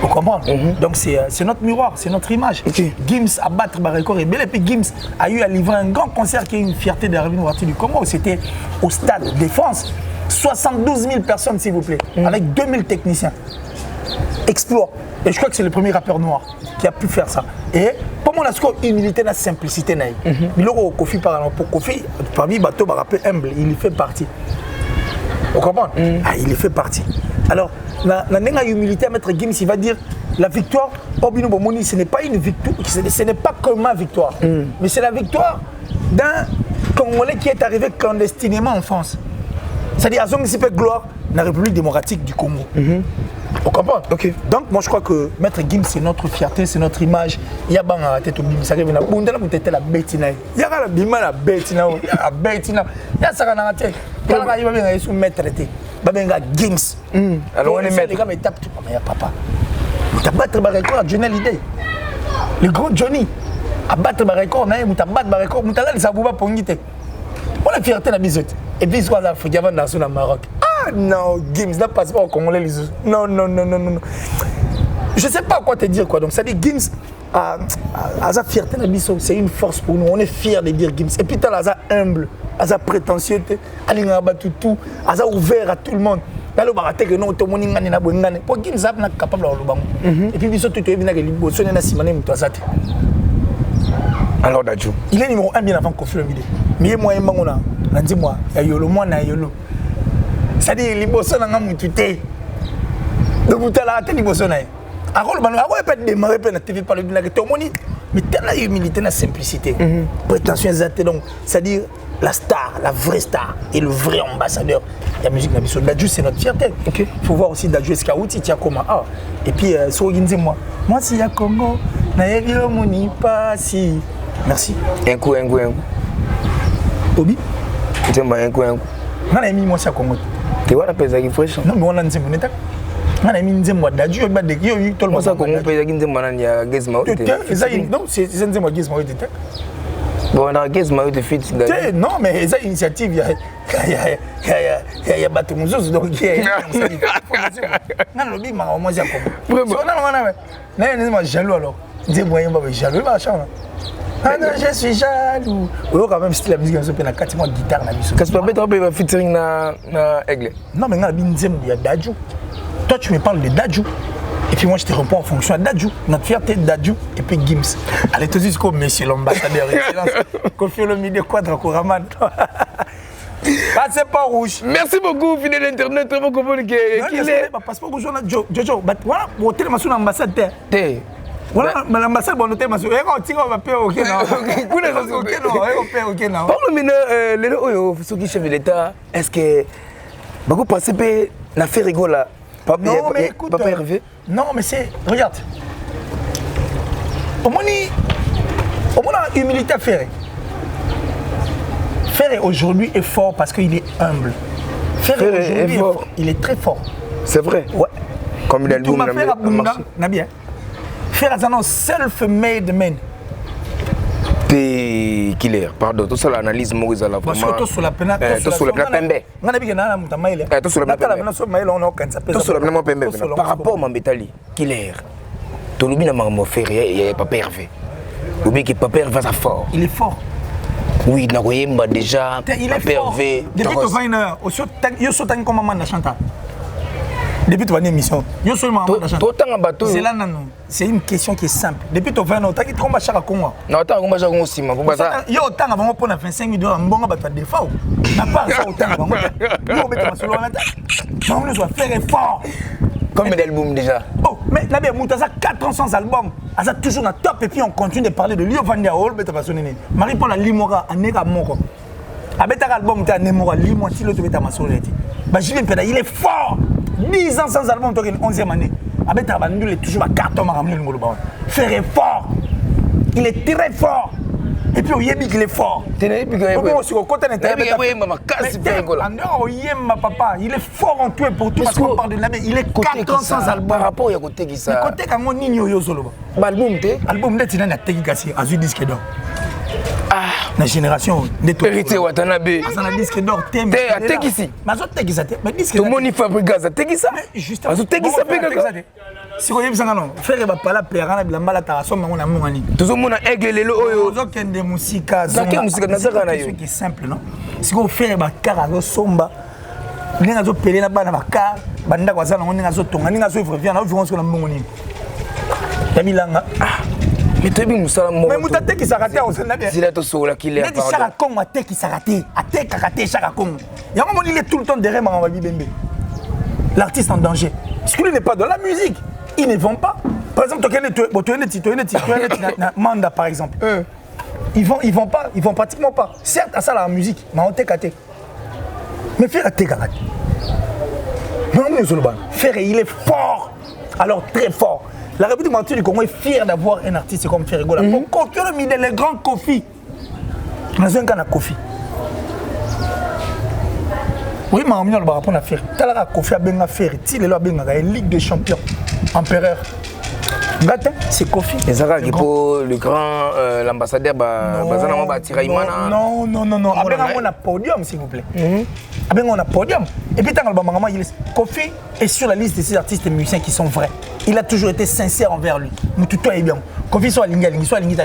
Vous comprenez? Donc c'est notre miroir, c'est notre image. Gims a battre le record et puis Gims a eu à livrer un grand concert qui est une fierté de la République du Congo. C'était au stade Défense. 72 000 personnes s'il vous plaît, avec 2000 techniciens. Exploit. Et je crois que c'est le premier rappeur noir qui a pu faire ça. Et pour moi, la humilité, la simplicité. Mais là, Kofi, par exemple, pour Kofi, parmi les bateaux, humble, il fait partie. Vous comprenez? Il fait partie. Alors, la humilité à Maître Gims, il va dire la victoire, ce n'est pas une victoire, ce n'est pas comme ma victoire, mais c'est la victoire d'un Congolais qui est arrivé clandestinement en France. C'est-à-dire, à son gloire dans la République démocratique du Congo. Vous comprenez? Donc, moi, je crois que Maître Gims, c'est notre fierté, c'est notre image. Il y a la tête au bim, ça arrive, il y a la bêtina. Il y a la bima, la bêtina, il y a la bêtina. Il y a ça dans la tête. Il y a la sous Maître T. Il y a Gims. Alors, on est maître. Les gars, mais tape tout. Mais il y a papa. Tu as battu le record à Johnny Hallyday. Le grand Johnny. A battre le record, tu as battu le record, tu as battu le record. On a fierté la bisote. Et puis, soit la Foudiava dans le Maroc. Ah non, Gims, n'a pas au Congolais. Non. Je ne sais pas quoi te dire quoi. Donc, ça dit Gims, à sa fierté la bisote, c'est une force pour nous. On est fiers de dire Gims. Et puis, tu as humble, à sa prétentieux, à l'ingaba tout, à sa ouvert à tout le monde. Dans le baraté que non, tout le monde est ngane. Pour Gims, ça n'est capable de le banc. Et puis, bisote, tu es venu avec les bosses, on est simane, toi, ça. Alors, Dadju. Il est numéro 1 bien avant Kofi Olomide. Mais moi, dis-moi, il y a Yolo, moi, il y a Yolo. C'est-à-dire, les bossons n'ont pas moututé. Donc, vous avez la tête, les bossons. Alors, on va pas démarrer par la TV par le bien. Mais telle humilité, la simplicité. Prétention exacte. Donc, c'est-à-dire, la star, la vraie star et le vrai ambassadeur de la musique Nabiso. Dadju, c'est notre fierté. Il faut voir aussi Dadju Eskaouti, Tiakoma. Et puis, moi, si y a Congo, Naël Moni, pas si. Merci. Un coup. Obi? Un coup. On a mis moi ça Congo. Tu vois la pesa qui fraîche? Non, mais on a un zémo neta. On a mis un zémo Dadju, il y a des gens qui ont ça Congo pesa qui zémo nan ya Gezma. Non, c'est un zémo Gezma. Bon, on a Gezma de fit. Non, mais ça initiative, il y a bateau Moussous, donc il y a. Non, le big moi ça Congo. Non, jaloux alors. Dis-moi, jaloux, je suis jaloux. On quand même style la musique, on a 4 mois de guitare. Qu'est-ce que tu peux faire featuring na Aigle? Non, mais il y a Dadju. Toi, tu me parles de Dadju. Et puis moi, je te réponds en fonction de Dadju. Notre fierté de Dadju et puis Gims. Allez, tout de suite, comme monsieur l'ambassadeur. Kofi Olomide Quadra Kouraman. Passez pas rouge. Merci beaucoup, fidèle internet. Très bon communiqué. Qu'il est. Passeport rouge, on a Jojo. Voilà, pour hôtel, ma soeur ambassade. Voilà, l'ambassade, bon hôtel, ma soeur. On va payer, ok, non. Parle maintenant, ceux qui chef de l'État, est-ce que. Vous pensez que la fait rigoler? Non, mais écoute. Papa Hervé? Non, mais c'est. Regarde. Au moins, humilité à Ferré. Ferré aujourd'hui est fort parce qu'il est humble. Ferré aujourd'hui est fort. Il est très fort. C'est vrai? Ouais. Comme il a dit, tout m'a fait à Bunda, n'a bien. Ferré est un self-made man. Killer, pardon, tout ça l'analyse moi la vraiment. Tout sur la peine. Tout sur la peine pembe. On a bien na mutamaile. Tout sur la peine. Tout sur la peine pembe. Par rapport à Mbetali, Killer. Tout le monde a Ferré et Papa Hervé. Ou bien que Papa Hervé va fort. Il est fort. Oui, Nagoyemba déjà. Il est fort. Depuis que tu vas une heure, il y a comme maman chanta. Depuis que tu vas une émission, il y a seulement maman chanta. C'est là, non. C'est une question qui est simple. Depuis que tu vas une heure, tu as dit comment chaque Congo. Non, attends, comment chaque Congo aussi. Il y a autant avant pour 25 minutes, on va faire des fois. N'a pas autant avant. On va mettre sur le matin. On doit faire effort. Combien d'albums déjà? Oh, mais là, il y a 400 albums. Il y a toujours un top et puis on continue de parler de lui. Marie-Paul a Limora, a Nega Moko. Avec un album, tu as Nemora, Limora, tu as Masoleti. Il est fort. 10 ans sans album, tu as une 11e année. Avec un album, il est toujours à 4 ans. Faire effort. Il est très fort. Et puis, il est fort. Il est fort en tout et pour tout. Parce qu'on parle de la il est 400 albums. Par rapport à côté qui ça. Côté quand on y a solo. Album, album, tu as un disque d'or. La génération de Héritier Watanabe. Un disque d'or. Tu as ici. Mais disque d'or. Tu as Fabrigaza. Tu as ici. Justement. Tu as ici. Si vous avez non, faire va pas la plaire la mala ta somme on a moni. Tout le monde a aigle les lots. Vous avez des musiques c'est simple non. Si vous faire ba karago somba. Ninga zo pelé na bana ba car banda kwa sala ninga zo tonga ninga zo vivre na vivre sur la moni. Tamilanga. Mais tu bien musala mo. Mais mutate qui s'arrête au Sénégal. Si là to sola qui l'air. Mais chaque con a qui s'arrête, a te karaté chaque con. Il y a un moment il est tout le temps derrière ma bibembe. L'artiste en danger. Parce qu'il n'est pas dans la musique. Ils ne vont pas. Par exemple, tu as Manda par exemple. Ils vont pas, ils vont pratiquement pas. Certes, à ça la musique, mais on t'est caté. Mais faire t'es caté. Faire il est fort. Alors très fort. La République du Congo est fière d'avoir un artiste comme Ferregola. Pourquoi tu as mis les grands Kofi? Dans un cas de Kofi. Oui, mais on va répondre à faire. Talara Kofi a bien fait. Il est bien Ligue des champions. Empereur. C'est Kofi. Et ça, le grand l'ambassadeur non. On a podium, s'il vous plaît. On a podium. Et puis, Kofi est sur la liste de ces artistes et musiciens qui sont vrais. Il a toujours été sincère envers lui. Mais tout est bien. Kofi soit Lingali, soit Lingi.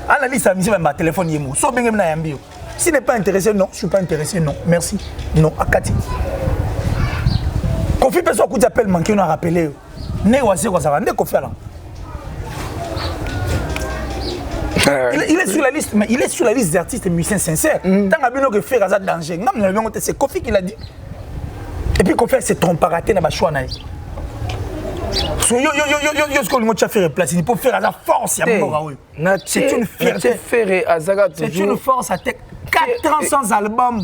À la liste, la musique, ma téléphone, il est soit bien Yambi. S'il n'est pas intéressé, non. Je ne suis pas intéressé, non. Merci. Non, Akati. Kofi peut soit coup d'appel manqué, on a rappelé. Il est sur la liste, mais il est sur la liste des artistes et musiciens sincères. Tant que faire un danger, c'est Kofi qui l'a dit. Et puis Kofi s'est trompé raté dans le choix. Il faut faire à force. C'est une fierté. C'est une force à 4 ans sans album.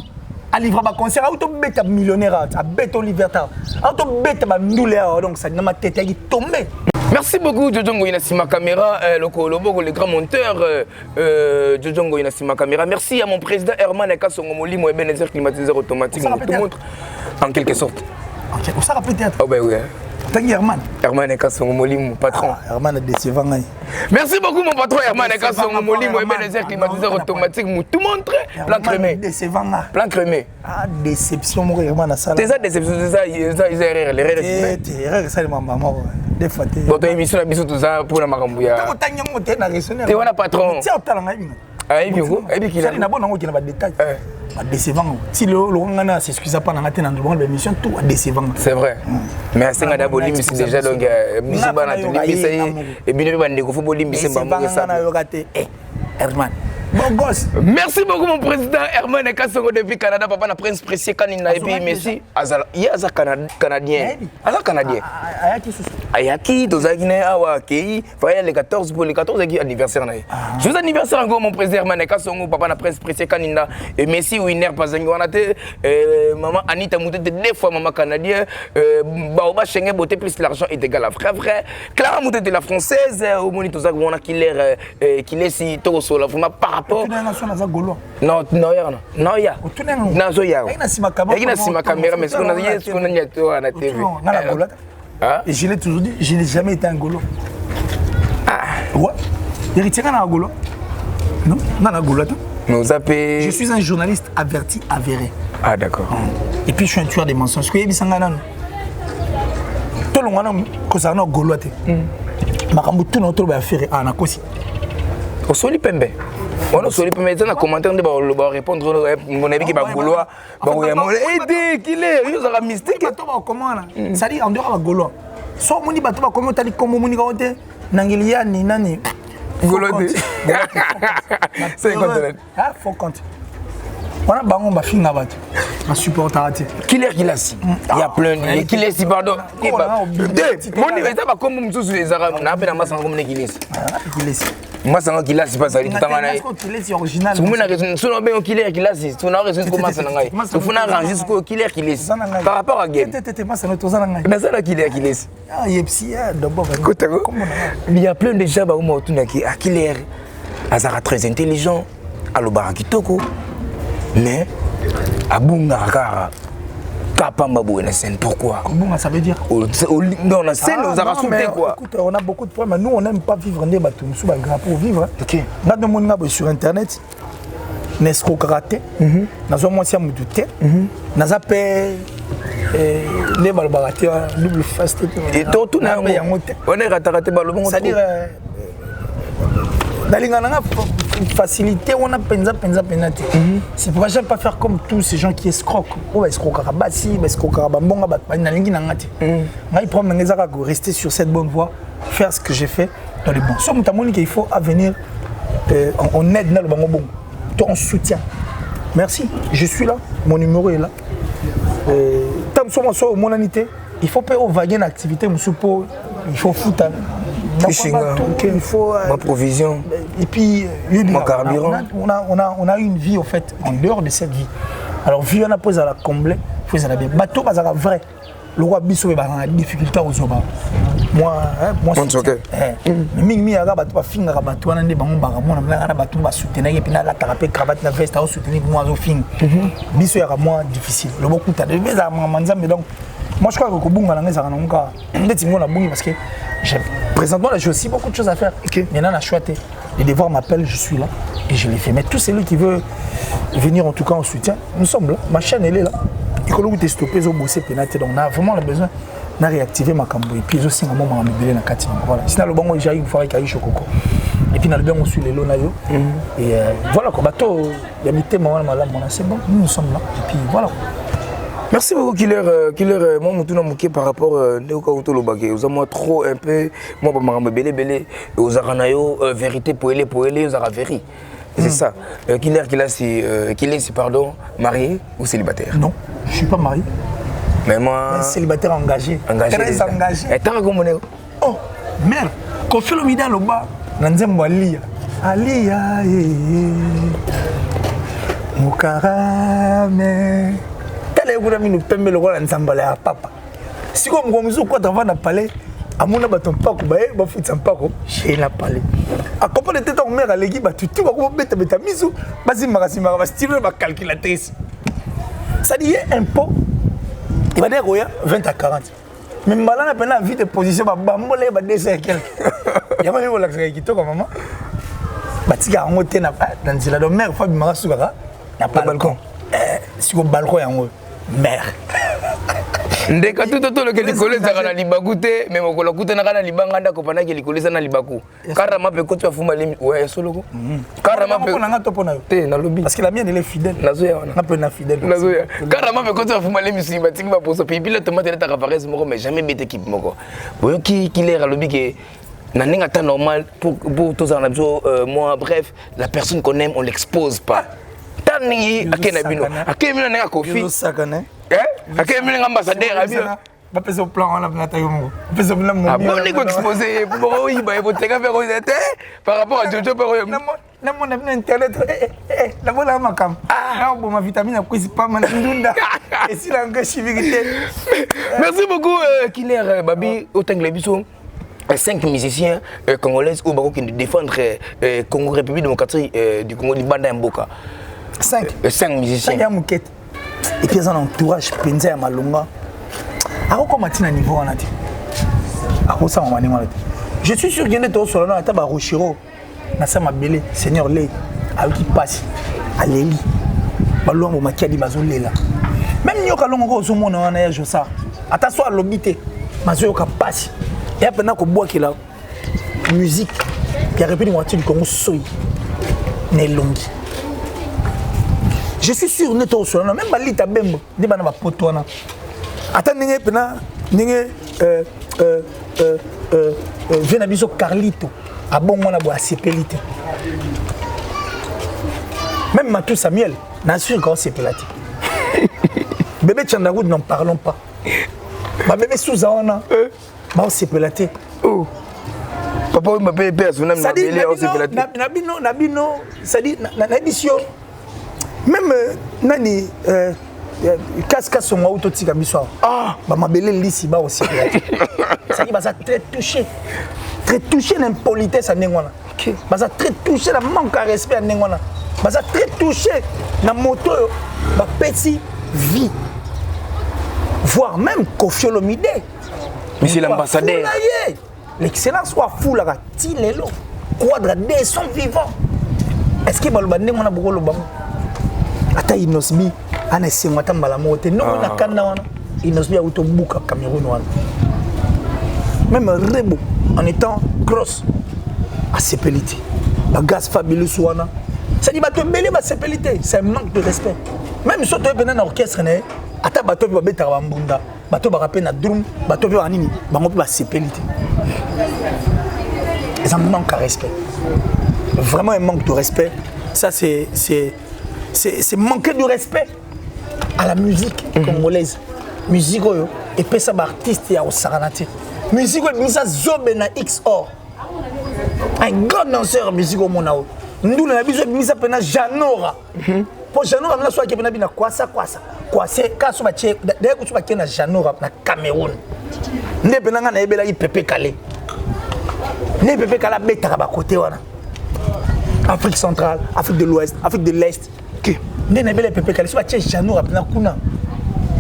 À livrer un concert, auto bête millionnaire, à bête Oliverta, auto bête douleur, donc ça n'a tête qui tombe. Merci beaucoup Jojongo Inasima Caméra, le grand monteur Jojongo Inasima Caméra. Merci à mon président Herman Ekasongo Molimo et Benezer climatiseur automatique. On te montre en quelque sorte. Ça rappelle peut-être. Oh ben oui. Herman Ekasongo Molimo, patron. Herman est décevant. Merci beaucoup mon patron Herman Ekasongo Molimo et Benezer climatiseur automatique. Tout montre plan crémé. Plan crémé. Ah, déception, mon Herman a ça. C'est ça déception, c'est ça, ils erreurs, les erreurs. C'est erreur, ça, maman. Des fois, votre émission a bisous tout ça pour la Marambouya. Tu es un patron. Ah, et puis qu'il a un détail. Décevant. Si le Rwanda s'excuse pas dans la émission, tout est décevant. C'est vrai. Mais c'est d'abord Limbi, c'est déjà donc Bisibana et bien il faut Limbi, c'est Herman. Bon gosse. Merci beaucoup mon président Herman Ekasongo depuis Canada, papa na prince précieux Kanina et puis merci. Il y a Canadien. Canadien. Ayaki, Tozagine, Awaki, Faya le 14 pour le 14 anniversaire. Joyeux anniversaire encore mon président Herman Ekasongo, papa na prince précieux Kanina et merci winner Pazangi Wanate, maman Anita Mouté deux fois maman Canadien, Baoba Schengen beauté plus l'argent est égal à vrai. Clara Mouté de la française, au moni Tozag Wana qui est si Togo la vraiment par rapport. Non, et je l'ai toujours dit, je n'ai jamais été un Golo. Ouais. Héritier d'un Golo. Non, je suis un journaliste averti, avéré. Ah, d'accord. Et puis je suis un tueur des mensonges. Tout le monde concernant Golo. Makambu tout notre affaire à Nakosi. Au Soli Pembe. On a solé pour mettre un commentaire de répondre mon avis qui va vouloir aider qu'il est il y a mystique comment là ça dit en dehors de Gaulois so moni bato ba comment tali comme moni ka ote nangilia ni nani Gaulois c'est quoi ah faut compte on a bango ba finga bato un supporter Killer Kilasi il y a plein de Kilasi pardon moni ça va comme mususu les arabes na pe na masanga comme Kilasi masanga Kilasi pas ça tout tangana Kilasi original tu mona raison sur ben Killer Kilasi tu na raison comment ça ngai tu funa ranger ce Killer Kilasi par rapport à game masanga tozana ngai na ça la Killer Kilasi ah yepsi d'abord il y a plein de gens ba au tuna ki a Killer azara très intelligent alobara kitoko mais abunga kara kapamba boue na scène pourquoi abunga ça veut dire dans la scène on a sauté quoi écoute on a beaucoup de problèmes nous on n'aime pas vivre ndé bato musu ba grand pour vivre OK na de moninga sur internet nesco karaté nazo mwasi mutu te naza pe les balbaraté double fast et tout na on est raté balobongo c'est à dire Dalingana facilité, on a penza. C'est pourquoi j'aime pas faire comme tous ces gens qui escroquent. Oh, escroquent Karabassi, escroquent Karabambonga, Nalingi Nangati. Il prend rester sur cette bonne voie, faire ce que j'ai fait dans les bons. Sur Moutamoni, il faut venir, on aide dans le bon bon. On soutient. Merci, je suis là, mon numéro est là. Tant que sur mon anité, il faut pas vaguer une activité, il faut foutre. Il faut ma provision et puis mon carburant. On a une vie au fait en dehors de cette vie. Alors vie on a posé à la combler, faut ça bien. Bateau pas ça vrai. Le roi biso est dans la difficulté aux oba. Moi c'est OK. Mais mingi aga bateau pas finga bateau on ande bango bara moi na ngana bateau ba soutenir et puis na la tarapé cravate na veste à soutenir moi au fin. Biso ya moi difficile. Le beaucoup ta de mais à manza mais donc moi je crois que Kobunga na ngeza nonga. Ndeti ngona bungi parce que présentement, là, j'ai aussi beaucoup de choses à faire. Okay. Maintenant, on a choisi. Les devoirs m'appellent, je suis là et je les fais. Mais tout celui qui veut venir en tout cas en soutien, nous sommes là. Ma chaîne, elle est là. Et quand vous êtes stoppé, vous bossez, donc on a vraiment besoin de réactiver ma cambo. Et puis, aussi, on m'a embellé dans la carte. Voilà. Sinon, le bon, j'ai eu une fois avec Aïcha Coco. Et puis, on a bien reçu les lots. Et voilà, comme bateau, il y a mis tellement de malades. C'est bon, nous sommes là. Et puis, voilà. Merci beaucoup Killer moi mutuna muké par rapport ndeko auto lobake aux moi trop un peu moi ba belé aux aranayo vérité poélé aux aravéri c'est ça Killer c'est pardon marié ou célibataire non je suis pas marié mais moi célibataire engagé très engagé et tant comme on oh merde ko fait le mida loba na nzembo alia mukarame tele kuna minu pembe lokola nzambala ya papa siko mkomuzu kwa tavana pale amona bato mpako bae bafutsa mpako chez la pale akopa de tete mère legi batutu bako beta misu basi makasima ba style ba calculatrice ça dit impôt il va dire roya 20 à 40 mais mbala na pena vie de position ba bambole ba 200 et quelque yama ni wala ka kitoko maman batika ngote na dans la do mère fa bimaka sukaka na balcon siko balcon yango mère ndeka tout le que likoleza kana libaku te mais mokolo kutana kana libanga ndako pana ke likoleza na libaku karama pe ko tu afuma limi ouais soloko karama pe na ngato pona te na lobby parce que la mienne elle est fidèle nazoya wana na pe na fidèle nazoya karama pe ko tu afuma limi si batiki ba poso pipi le tomate le takaparese moko mais jamais bête équipe moko boyo ki l'air à lobby que na ninga ta normal pour tous en abso moi bref la personne qu'on aime on l'expose pas tani akena bino akena na kofi sakane akena na ambassadeur abio ba peso plan on a na tayo mo peso plan mo bon ni ko exposer pour oui ba pour te faire rosette par rapport à Jojo par na mon internet la voilà ma cam ah bon ma vitamine a pris pas mal ndunda et si la ngashivité merci beaucoup Killer Babi Otengle biso 5 musiciens congolais qui défendent Congo République démocratique du Congo Libanda Mboka 5 musiciens et puis ils ont un entourage penza ya malonga ako matina niveau on a dit ako ça on va je suis sûr qu'il y a des sur la table Rochiro na sama belé seigneur lé avec qui passe à Leli balongo makiadi bazolela même nyoka longo ko zo mona wana ya josa ata so lobité mazo ka passe et après na ko bois qui la musique qui a répété moitié du Congo soy Nelongi. Je suis sûr que nous sommes même Balita Bembo, des banana potona. Attendez, Venabiso Carlito, à bon moment à CPLT. Même Matou Samuel, n'a sûr qu'on CPLT. Bébé Tchandagoud, n'en parlons pas. Ma bébé Souzaona, ma CPLT. Oh. Papa, il m'a payé personnel, m'a payé au CPLT. Nabino, ça dit, l'édition. Même Nani, casque son auto tika biswa. Ah, bah ma belle lisi ba aussi. Ça dit bah ça très touché l'impolitesse à Nengwana. Bah ça très touché la manque à respect à Nengwana. Bah ça très touché la moto bah petit vie. Voire même Kofi Olomide. Monsieur l'ambassadeur. L'excellence soit fou là, Tilelo. Quadra des sont vivants. Est-ce que bah le bandé mon a beaucoup le bam? Ata Inosbi ana sengwata malamote non na kanda wana Inosbi a utobuka Cameroun wana même Rebo en étant grosse à CPLT la gaz fabuleux wana ça dit bato belé ba CPLT c'est un manque de respect même si tu es dans orchestre né ata bato ba beta ba mbunda bato ba rapper na drum bato ba nini bango ba CPLT c'est un manque de respect vraiment un manque de respect ça c'est manquer de respect à la musique congolaise. Musique et puis ça artiste ya osaranati. Musique misa zobe na XOR. Un grand danseur musique au monao. Nous na biso misa pena Janora. Pour Janora na so akepena bina kwasa. Kwase kaso ba che d'ailleurs ko so ba na Janora na Cameroun. Ne pena na ebela i Pepe Kale. Ne Pepe Kala beta ba côté wana. Afrique centrale, Afrique de l'Ouest, Afrique de l'Est. Ndé na bele Pepe Kale so ba che Janora na kuna.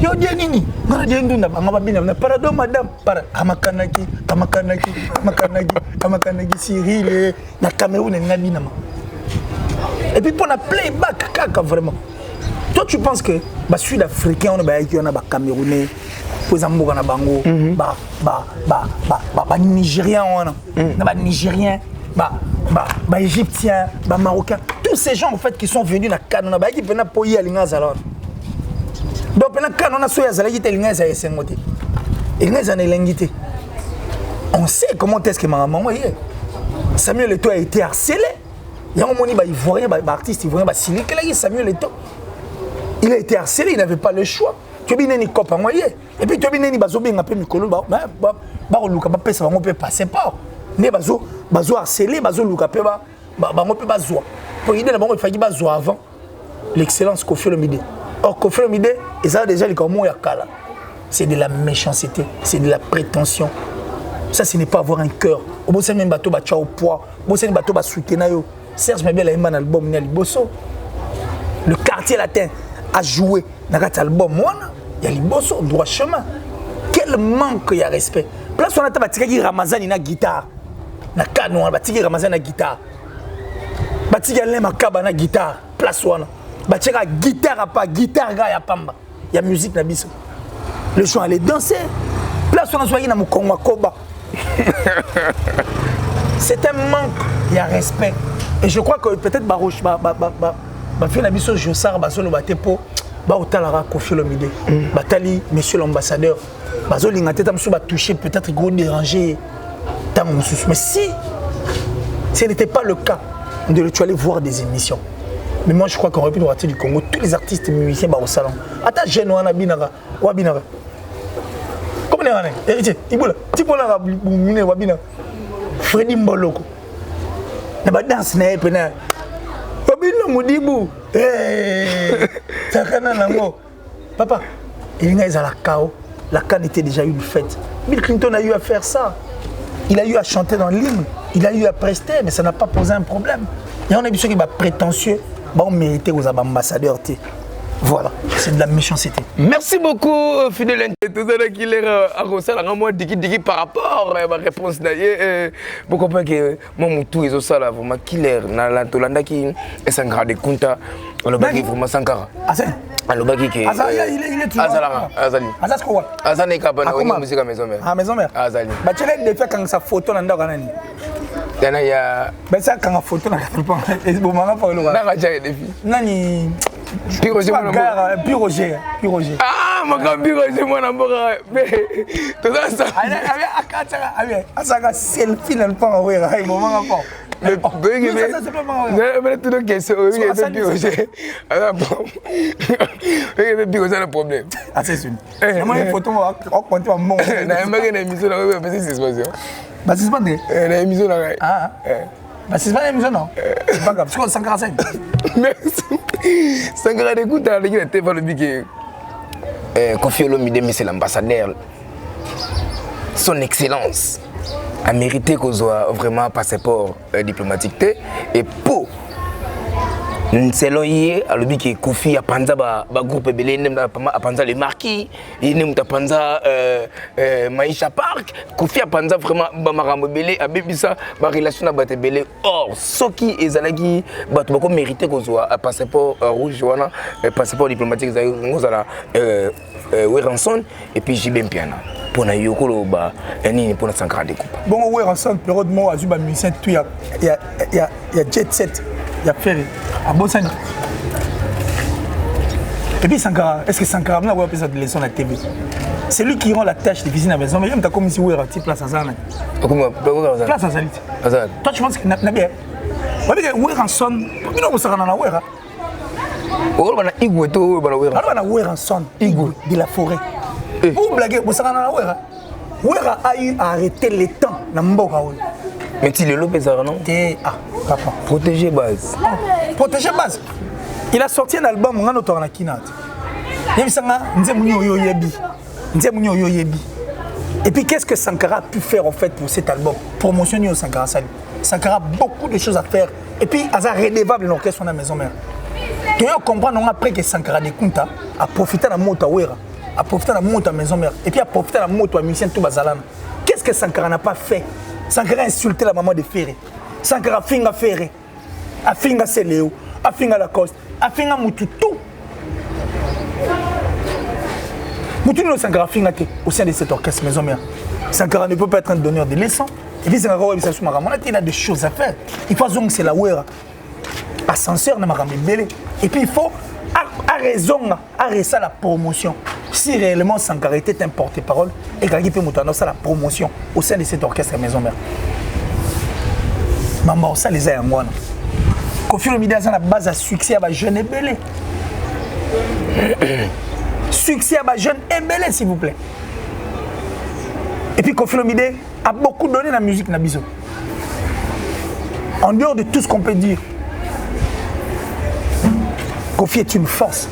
Yo dia nini? Ngana dia ndunda ngaba bina na parado madame para amakanaki Cyril na Cameroun na bina ma. Et puis pour la playback kaka vraiment. Toi tu penses que ba sud-africain on ba yaki on ba camerounais pour zamboka na bango ba nigérien on na ba nigérien ba égyptien ba marocain tous ces gens en fait qui sont venus na Canada ba yaki pena poyi alinga zalon. Donc quand on a soya zalaki telinga za esengote. Elinga za nelengite. On sait comment est-ce que maman est. Samuel Eto'o a été harcelé. Il y a un moment où ivoirien, artiste ivoirien, Samuel Eto'o. Il a été harcelé, il n'avait pas le choix. Tu as bien une copie à moi. Et puis tu as bien une bazo bien appelé Mikolo, luka ba pesa bango pe passer pas. Ne bazo harcelé, bazo luka pe bango pe bazo. Pour aider la bango il fallait bazo avant l'excellence Kofi Olomide. Or Kofi Olomide, et ça déjà les comment ya kala. C'est de la méchanceté, c'est de la prétention. Ça ce n'est pas avoir un cœur. Au bout c'est même bateau ba au poids, au bout c'est un bateau ba soutenir yo. Serge Mabel a un album na Liboso. Le quartier latin a joué dans cet album il y a Liboso droit chemin. Quel manque il y a respect. Place on a tabatika Ramazani na guitare. Na canon batiki Ramazani na guitare. Batiki Lema Kaba na guitare. Place on batika guitare pas guitare ga ya pamba. Il y a musique na biso. Les gens allaient danser. Place on a soigné na Mukongo Koba. C'est un manque, il y a respect. Et je crois que peut-être Barouche, fait la mission Jossar, Basolo Batepo, Baotalara, Kofi Olomide, Batali, monsieur l'ambassadeur, Basolo Lingateta, monsieur touché, peut-être gros dérangé. Mais si ce n'était pas le cas, tu allais voir des émissions. Mais moi je crois qu'on aurait pu nous rater du Congo, tous les artistes musiciens au salon. Attends, jeune Wabinara, Wabinara. Comment on est héritier, Iboula, Tipola, Wabinara. Freddy Mboloko. Na danse na epena. Obino mudibu. Takana nango. Papa, il y a la cao. La canne était déjà une fête. Bill Clinton a eu à faire ça. Il a eu à chanter dans l'hymne. Il a eu à prester, mais ça n'a pas posé un problème. Il y a un émission qui est prétentieux. On méritait aux ambassadeurs. Voilà, c'est de la méchanceté. Merci beaucoup, fidèle. Tout ça qui est à Rossal, moi, digi par rapport à ma réponse d'ailleurs. Vous comprenez que moi, mon tout est au sala, vraiment killer. La Tolanda qui est un grade de compta. Le bagui vraiment Sankara. Le bagui qui est. Il est tout. Azali. Azali quoi? Azali est capable de musique à maison mère. À maison mère. Azali. Bah tu l'as fait quand sa photo là dedans. Il y a. Mais ça, quand on a photo, on a fait bon, on a pas le droit. Nani. Puis Roger. Ah, mon grand Puis Roger, moi, on a tout ça. Ah, selfie dans le pan, oui, il moment pas. Mais tout le question, oui, il y a Puis Roger. Puis Roger a un problème. Ah, c'est sûr. Moi, une photo, on compte un monde. Il y a une émission, on va faire cette exposition. Bah, c'est pas de. Une émission, ah. Bah, c'est pas une émission, non. C'est pas grave. C'est quoi, 145? Merci. Sankara, écoute, il a été par le biquet. Kofi Olomide, c'est l'ambassadeur. Son excellence a mérité qu'on soit vraiment un passeport diplomatique. Et pour selon hier, à l'objet que Kofi a panza ba groupe belé a panza les marquis, il n'aime pas panza Maïcha Park, Kofi a panza vraiment ba marambo belé a bébisa ba relation à batte belé. Or soki ezalaki ba to mérité qu'on soit un passeport rouge wana, passeport diplomatique ezala Weranson et puis Jibem Piana. Pour na yokolo ba nini pour na Sankara découpe. Bon Weranson période mo azuba musicien tout il y a jet set. Il y a Ferry, à Bossani. Et puis Sankara, est-ce que Sankara n'a pas besoin de leçon à la TV? C'est lui qui rend la tâche de cuisine à la maison. Mais il y a comme si vous étiez place à Zana. Place à Zalit. Toi, tu penses que Nabi, où est Ranson? Il n'y a pas de de la forêt. Vous blaguez, vous savez, Ouera a eu à arrêter les temps dans Mboka. Mais tu le lopes, non? Ah, papa. Protéger base. Protéger base. Il a sorti un album, on a notre en Kinat. Et puis qu'est-ce que Sankara a pu faire en fait pour cet album? Promotionner au Sankara Sali. Sankara a beaucoup de choses à faire. Et puis, il a redevable l'orchestre de la maison mère. Tu dois comprendre après que Sankara de Kunta a profité de la moto à Ouera, a profité de la moto à maison mère, et puis a profité de la moto à musicien tout Bazalan. Qu'est-ce que Sankara n'a pas fait? Sankara a insulté la maman de Ferré. Sankara a finga Ferré, a finga Seléo, a finga Lacoste, a finga Moutou. Moutou nous Sankara a finga au sein de cet orchestre maison mère. Sankara ne peut pas être un donneur de leçons. Et puis Sankara il a des choses à faire. Il faut que c'est la ouera. Ascenseur na makambe belé. Et puis il faut à raison arrêter la promotion. Si réellement Sankara était un porte-parole et qu'il peut monter dans la promotion au sein de cet orchestre maison mère. Maman ça les a en moi. Kofi Olomide a la base à succès à jeune et belé. Succès à jeune et belé s'il vous plaît. Et puis Kofi Olomide a beaucoup donné la musique na biso. En dehors de tout ce qu'on peut dire, Kofi est une force.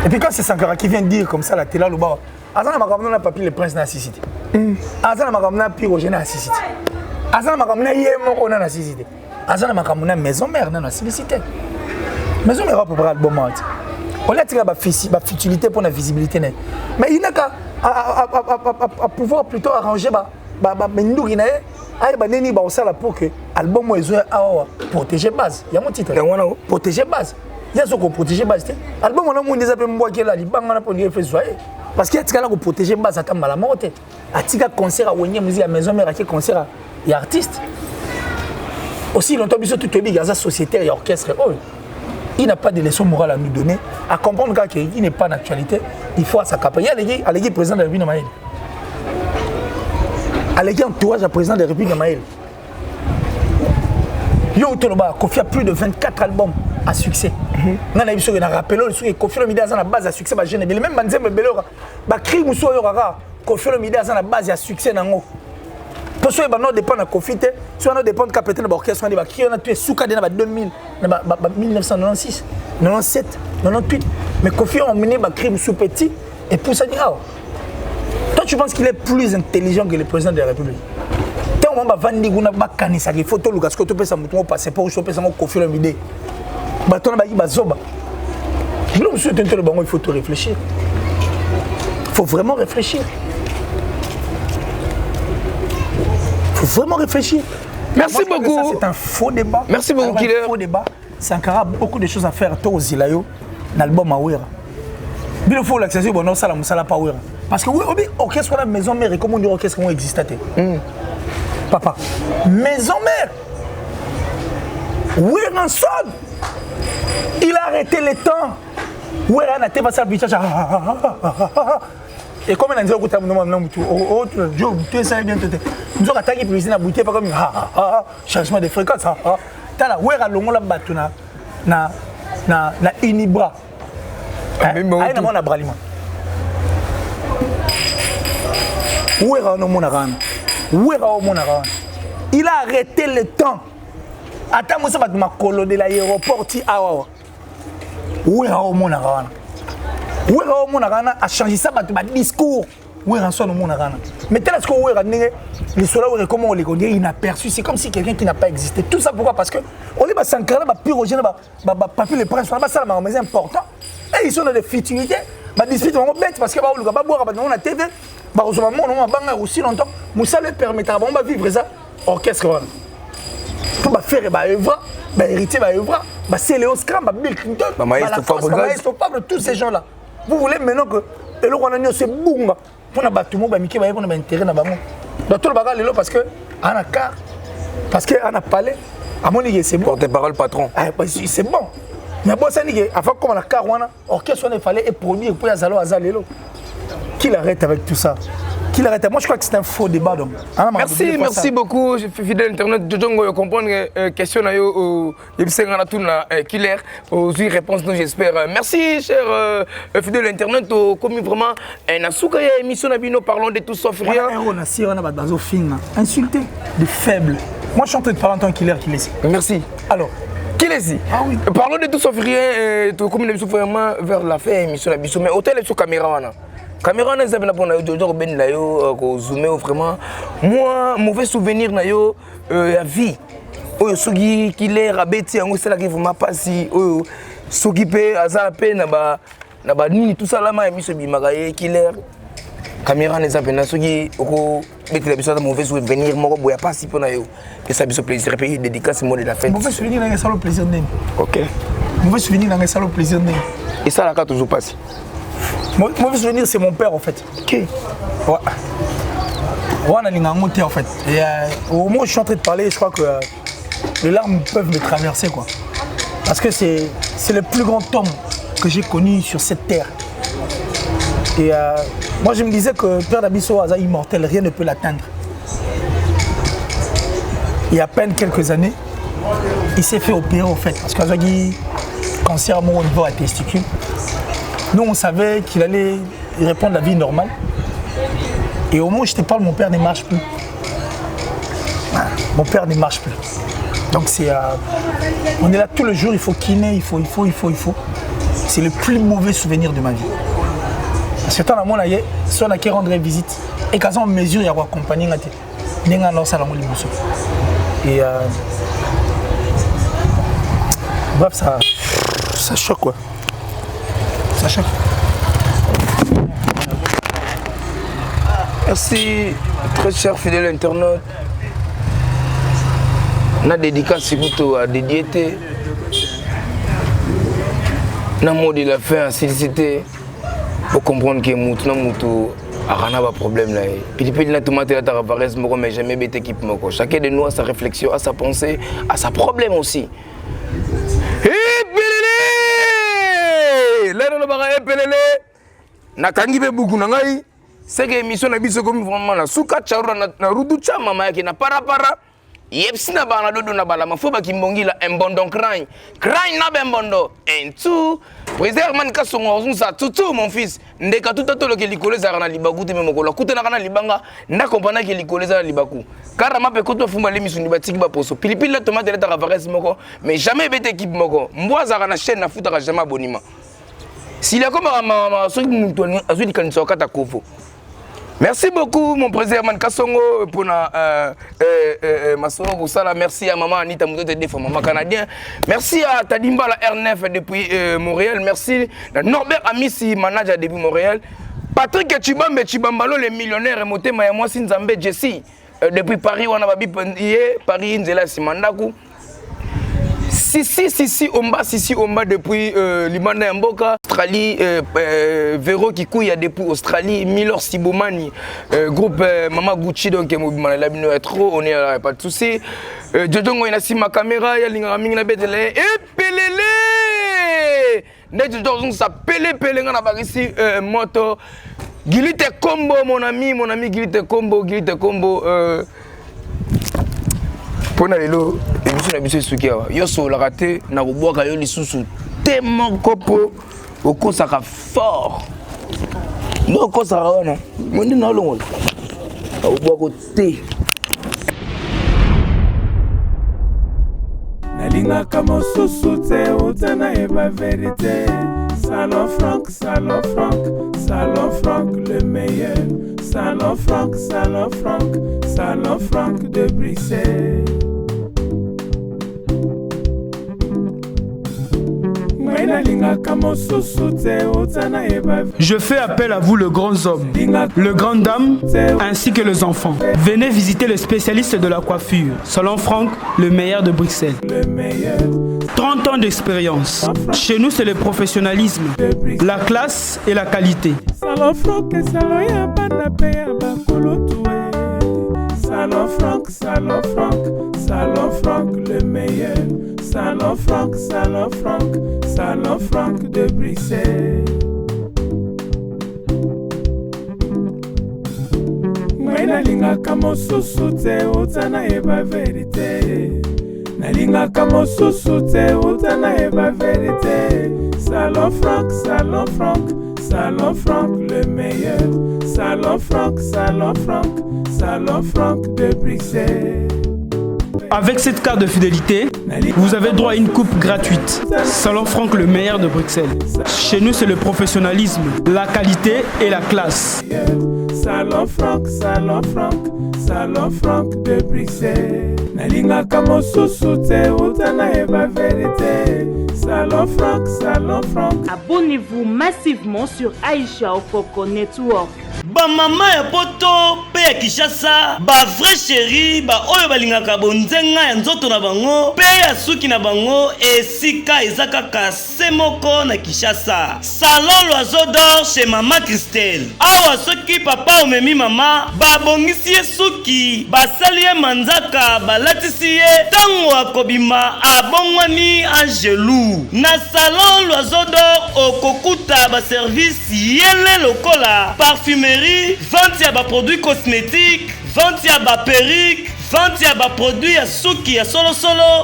Et puis quand c'est Sankara qui vient dire comme ça la télé là-bas, Azana Makamna n'a pas pris le prince dans la cité. Azana Makamna pris Roger dans la cité. Azana Makamna yémo on a la cité. Azana Makamna maison mère dans la cité. Maison mère pour album. On a tiré la futilité pour la visibilité. Mais il n'a qu'à pouvoir plutôt arranger pour que l'album soit protéger base. Il y a mon titre. Protéger base. Il y a ce qu'on protéger base. L'album, on a mon des appels moi qui est là. Parce qu'il y a ce qu'on protéger base à la mort. Il y a un concert à Wenye, musique à maison, mais il y a un concert à artiste. Aussi longtemps, il y a une société et orchestre. Il n'a pas de leçon morale à nous donner. À comprendre qu'il n'est pas d'actualité, il faut à sa capacité. Il y a les président de la République de Maël. Il y a entourage à président de la République de Maël. Kofi a plus de 24 albums à succès. On a rappelé que Kofi Olomide a la base à succès. Même Manzembe Belora, Kofi Olomide a la base à succès. Pour ceux qui ne dépendent pas de Kofi, ceux qui ne dépendent pas de l'orchestre, on a tué Souka en 2000, 1996, 97, 98. Mais Kofi a emmené un crime sous petit et pour ça, toi tu penses qu'il est plus intelligent que le président de la République? Tant qu'on va vendre des il faut que tu passes un passeport ou choper un Kofi Olomide. Il faut tout réfléchir. Il faut vraiment réfléchir. Il faut vraiment réfléchir. Merci beaucoup. C'est un faux débat. Merci beaucoup, Killer. Un faux débat. Sankara a beaucoup de choses à faire. Toi aussi, là, l'album Awera. Il faut l'accès au Salam Salapa Awera. Parce que oui, orchestre la maison mère, comment on dit orchestre comment existe. Papa, maison mère. Weranson, il a arrêté le temps. Weran a été passé à l'habitude. Et comme on a dit, on a ça bien tout. Nous avons attaqué pour la bouteille, pas comme changement de fréquence. Tala, Weran longo la batuna na Inibra. Aïe na mona bralima. Weran no mona ran. Weran mona ran. Il a arrêté le temps. Attends, moi ça va ma colo de l'aéroport ti awa. Weran mona ran. Weran mona ran a changé ça ma discours. Weran son mona ran. Mais tel est-ce que Weran les soldats comment on les connaît inaperçus, c'est comme si quelqu'un qui n'a pas existé. Tout ça pourquoi? Parce que on est s'encarrer ba pyrogène ba papier les princes on a ça mais c'est important. Et ils sont dans des futilités. Ba dispute on bête parce que ba on va boire on a TV ba on va banga aussi longtemps. Moussa le permettra on va vivre ça orchestre. Pour ba faire ba œuvre, ba hériter ba œuvre, ba c'est Léo Scram, ba Bill Clinton, ba Maestro Fabre, tous ces gens là. Vous voulez maintenant que et le Rwanda c'est boum pour na battu mo ba miki ba pour na intérêt na bango. Dans tout le bagage là parce que on a car parce que on a parlé à mon niveau c'est bon. Porte-parole patron. C'est bon. Mais bon ça dit avant comme on a car on a orchestre il fallait et produire pour Azalo Azalelo. Qu'il arrête avec tout ça. Qu'il arrête. Moi je crois que c'est un faux débat donc. Merci beaucoup fidèle internet Djongo comprendre question na yo yebsenga na tuna killer aux réponses nous j'espère. Merci cher fidèle internet comme vraiment na souka ya émission na bino parlons de tout sauf rien. On a si on a bazo fin insulté de faible. Moi je suis en train de parler en tant que killer qui laisse. Merci. Alors Kilesi. Ah oui. Parlons de tout sauf rien comme une émission vraiment vers la fin émission na biso mais hôtel sur caméra wana. Caméra na zabena pona yo jojo ben la yo ko zoomer vraiment moi mauvais souvenir na yo ya vie oyo soki killer abeti yango sala ki vraiment pasi oyo soki pe aza pe na ba nini tout ça là ma émission bimaka ye killer caméra na zabena soki oko beti la biso de mauvais souvenir moko boya pasi pona yo que ça biso plaisir pays dédicace mot de la fête mauvais souvenir na ça le plaisir ndeni. OK Mauvais souvenir na ça le plaisir ndeni. Et ça là toujours passe. Mauvais souvenir, c'est mon père en fait. Ok. Ouais. On a monté en fait. Et au moment où je suis en train de parler, je crois que les larmes peuvent me traverser quoi. Parce que c'est le plus grand homme que j'ai connu sur cette terre. Et moi je me disais que Père Dabiso est immortel, rien ne peut l'atteindre. Il y a à peine quelques années, il s'est fait opérer en fait. Parce qu'il a eu cancer au niveau à testicule. Nous, on savait qu'il allait répondre à la vie normale. Et au moment où je te parle, mon père ne marche plus. Mon père ne marche plus. Donc, on est là tout le jour, il faut kiné, il faut. C'est le plus mauvais souvenir de ma vie. Parce que tant à mon aïe, si on a qu'à rendre visite, et quand on mesure, il y a accompagné. Et bref, ça choque quoi. Ça choque. Merci, très cher fidèle internaute. On a dédicace à dédiété. On a mot de la fin, simplicité. Pour comprendre que Moutou a un problème là. Puis la tomate la taravarès, mais jamais bête équipe. Chacun de nous a sa réflexion, a sa pensée, a sa problème aussi. Là dans le bar epelele nakangi be buku nangai c'est que émission na biso comme vraiment na suka charura na rudu cha mama yake na para yepsina bana dodo na bala mafoba kimbongi la embondo cragne na bembondo en tout préserve man kasongo unsa tutu mon fils ndeka tutato loke likoleza na libaku te memokolo kutena kana libanga nda kompana ke likoleza na libaku car ma pe koto fumba lemisu ni batiki ba poso pilipili la tomate la taravarès moko mais jamais bête équipe moko mbwaza na chaîne na futa jamais abonnement. S'il y a comme merci beaucoup mon président Man Kassongo pour ma merci à maman Anita Moutote de maman canadien. Merci à Tadimba la R9 depuis Montréal. Merci à Norbert Amissi manager depuis Montréal. Patrick Chibambalo le millionnaire moté ma moi Sinzambe Jessie depuis Paris on a Paris Nzela Simandaku. Sissi Omba depuis Limana Yamboka, Australie, Vero Kikuya depuis Australie, Milor Sibomani, groupe Mama Gucci, donc trop, on est là, pas de soucis. Jojongo Inasi ma caméra, Yalinga Mingna Bedele, et Pelele! Net Jojon sa Pele Ngana Bagisi, moto. Gilite Combo, mon ami Gilite Combo. Pona lelo ebiso na biso suki awa yo so la raté na kobwaka yo lisusu tellement kopo okosaka fort no okosaka wana mondi na longola obwako te nalingaka mosusu te utana eba vérité. Salon Franck, le meilleur. Salon Franck de Bruxelles. Je fais appel à vous, le grand homme, le grand dame, ainsi que les enfants. Venez visiter le spécialiste de la coiffure, Salon Franck, le meilleur de Bruxelles. 30 ans d'expérience. Chez nous, c'est le professionnalisme, la classe et la qualité. Salon Franck, le meilleur. Salon Franck de Bruxelles. Nalingaka mosusu te utana eba vérité. Nalingaka mosusu te utana eba vérité. Salon Franck, le meilleur. Salon Franck de Bruxelles. Avec cette carte de fidélité, vous avez droit à une coupe gratuite. Salon Franck, le meilleur de Bruxelles. Chez nous, c'est le professionnalisme, la qualité et la classe. Salon Franck de Bruxelles. Nalingaka mosusu te utana eba vérité. Salon Franck. Abonnez-vous massivement sur Aïcha Okoko Network. Ba mama ya poto pe ya Kishasa, ba vrai chéri, ba oyo balingaka bonzenga ya nzoto na bango, pe ya suki na bango, esika ezaka kase moko na Kishasa. Salon l'oiseau d'or chez Mama Christelle. Awa soki papa omemi mama, ba bongisi ye suki, ba sali ye manzaka, ba latisi ye tango akobima abongwani angelou. Na salon l'oiseau d'or okokuta ba service yele lokola parfumerie, vente ya ba produits cosmétiques, vente ya ba perruque, vente ya ba produits ya suki ya solo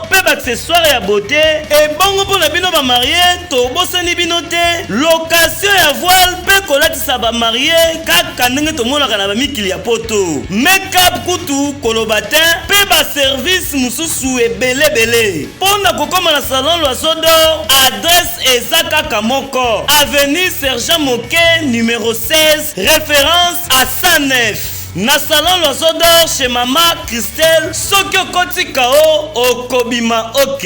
pe ba accessoires ya beauté et bongo pour na bino ba marié to bosani bino te location ya voile pe kolatisa ba marié kaka ndenge to monaka na ba mikili ya poto make-up kutu kolobatin pe ba service mususu ebele pona kokoma na salon l'oiseau d'or adresse ezaka kamoko avenue Sergent Moquet numéro 16 référence à 109. Na salon l'oiseau d'or chez Mama Christelle, Sokyo Koti Kao, Okobima Ok.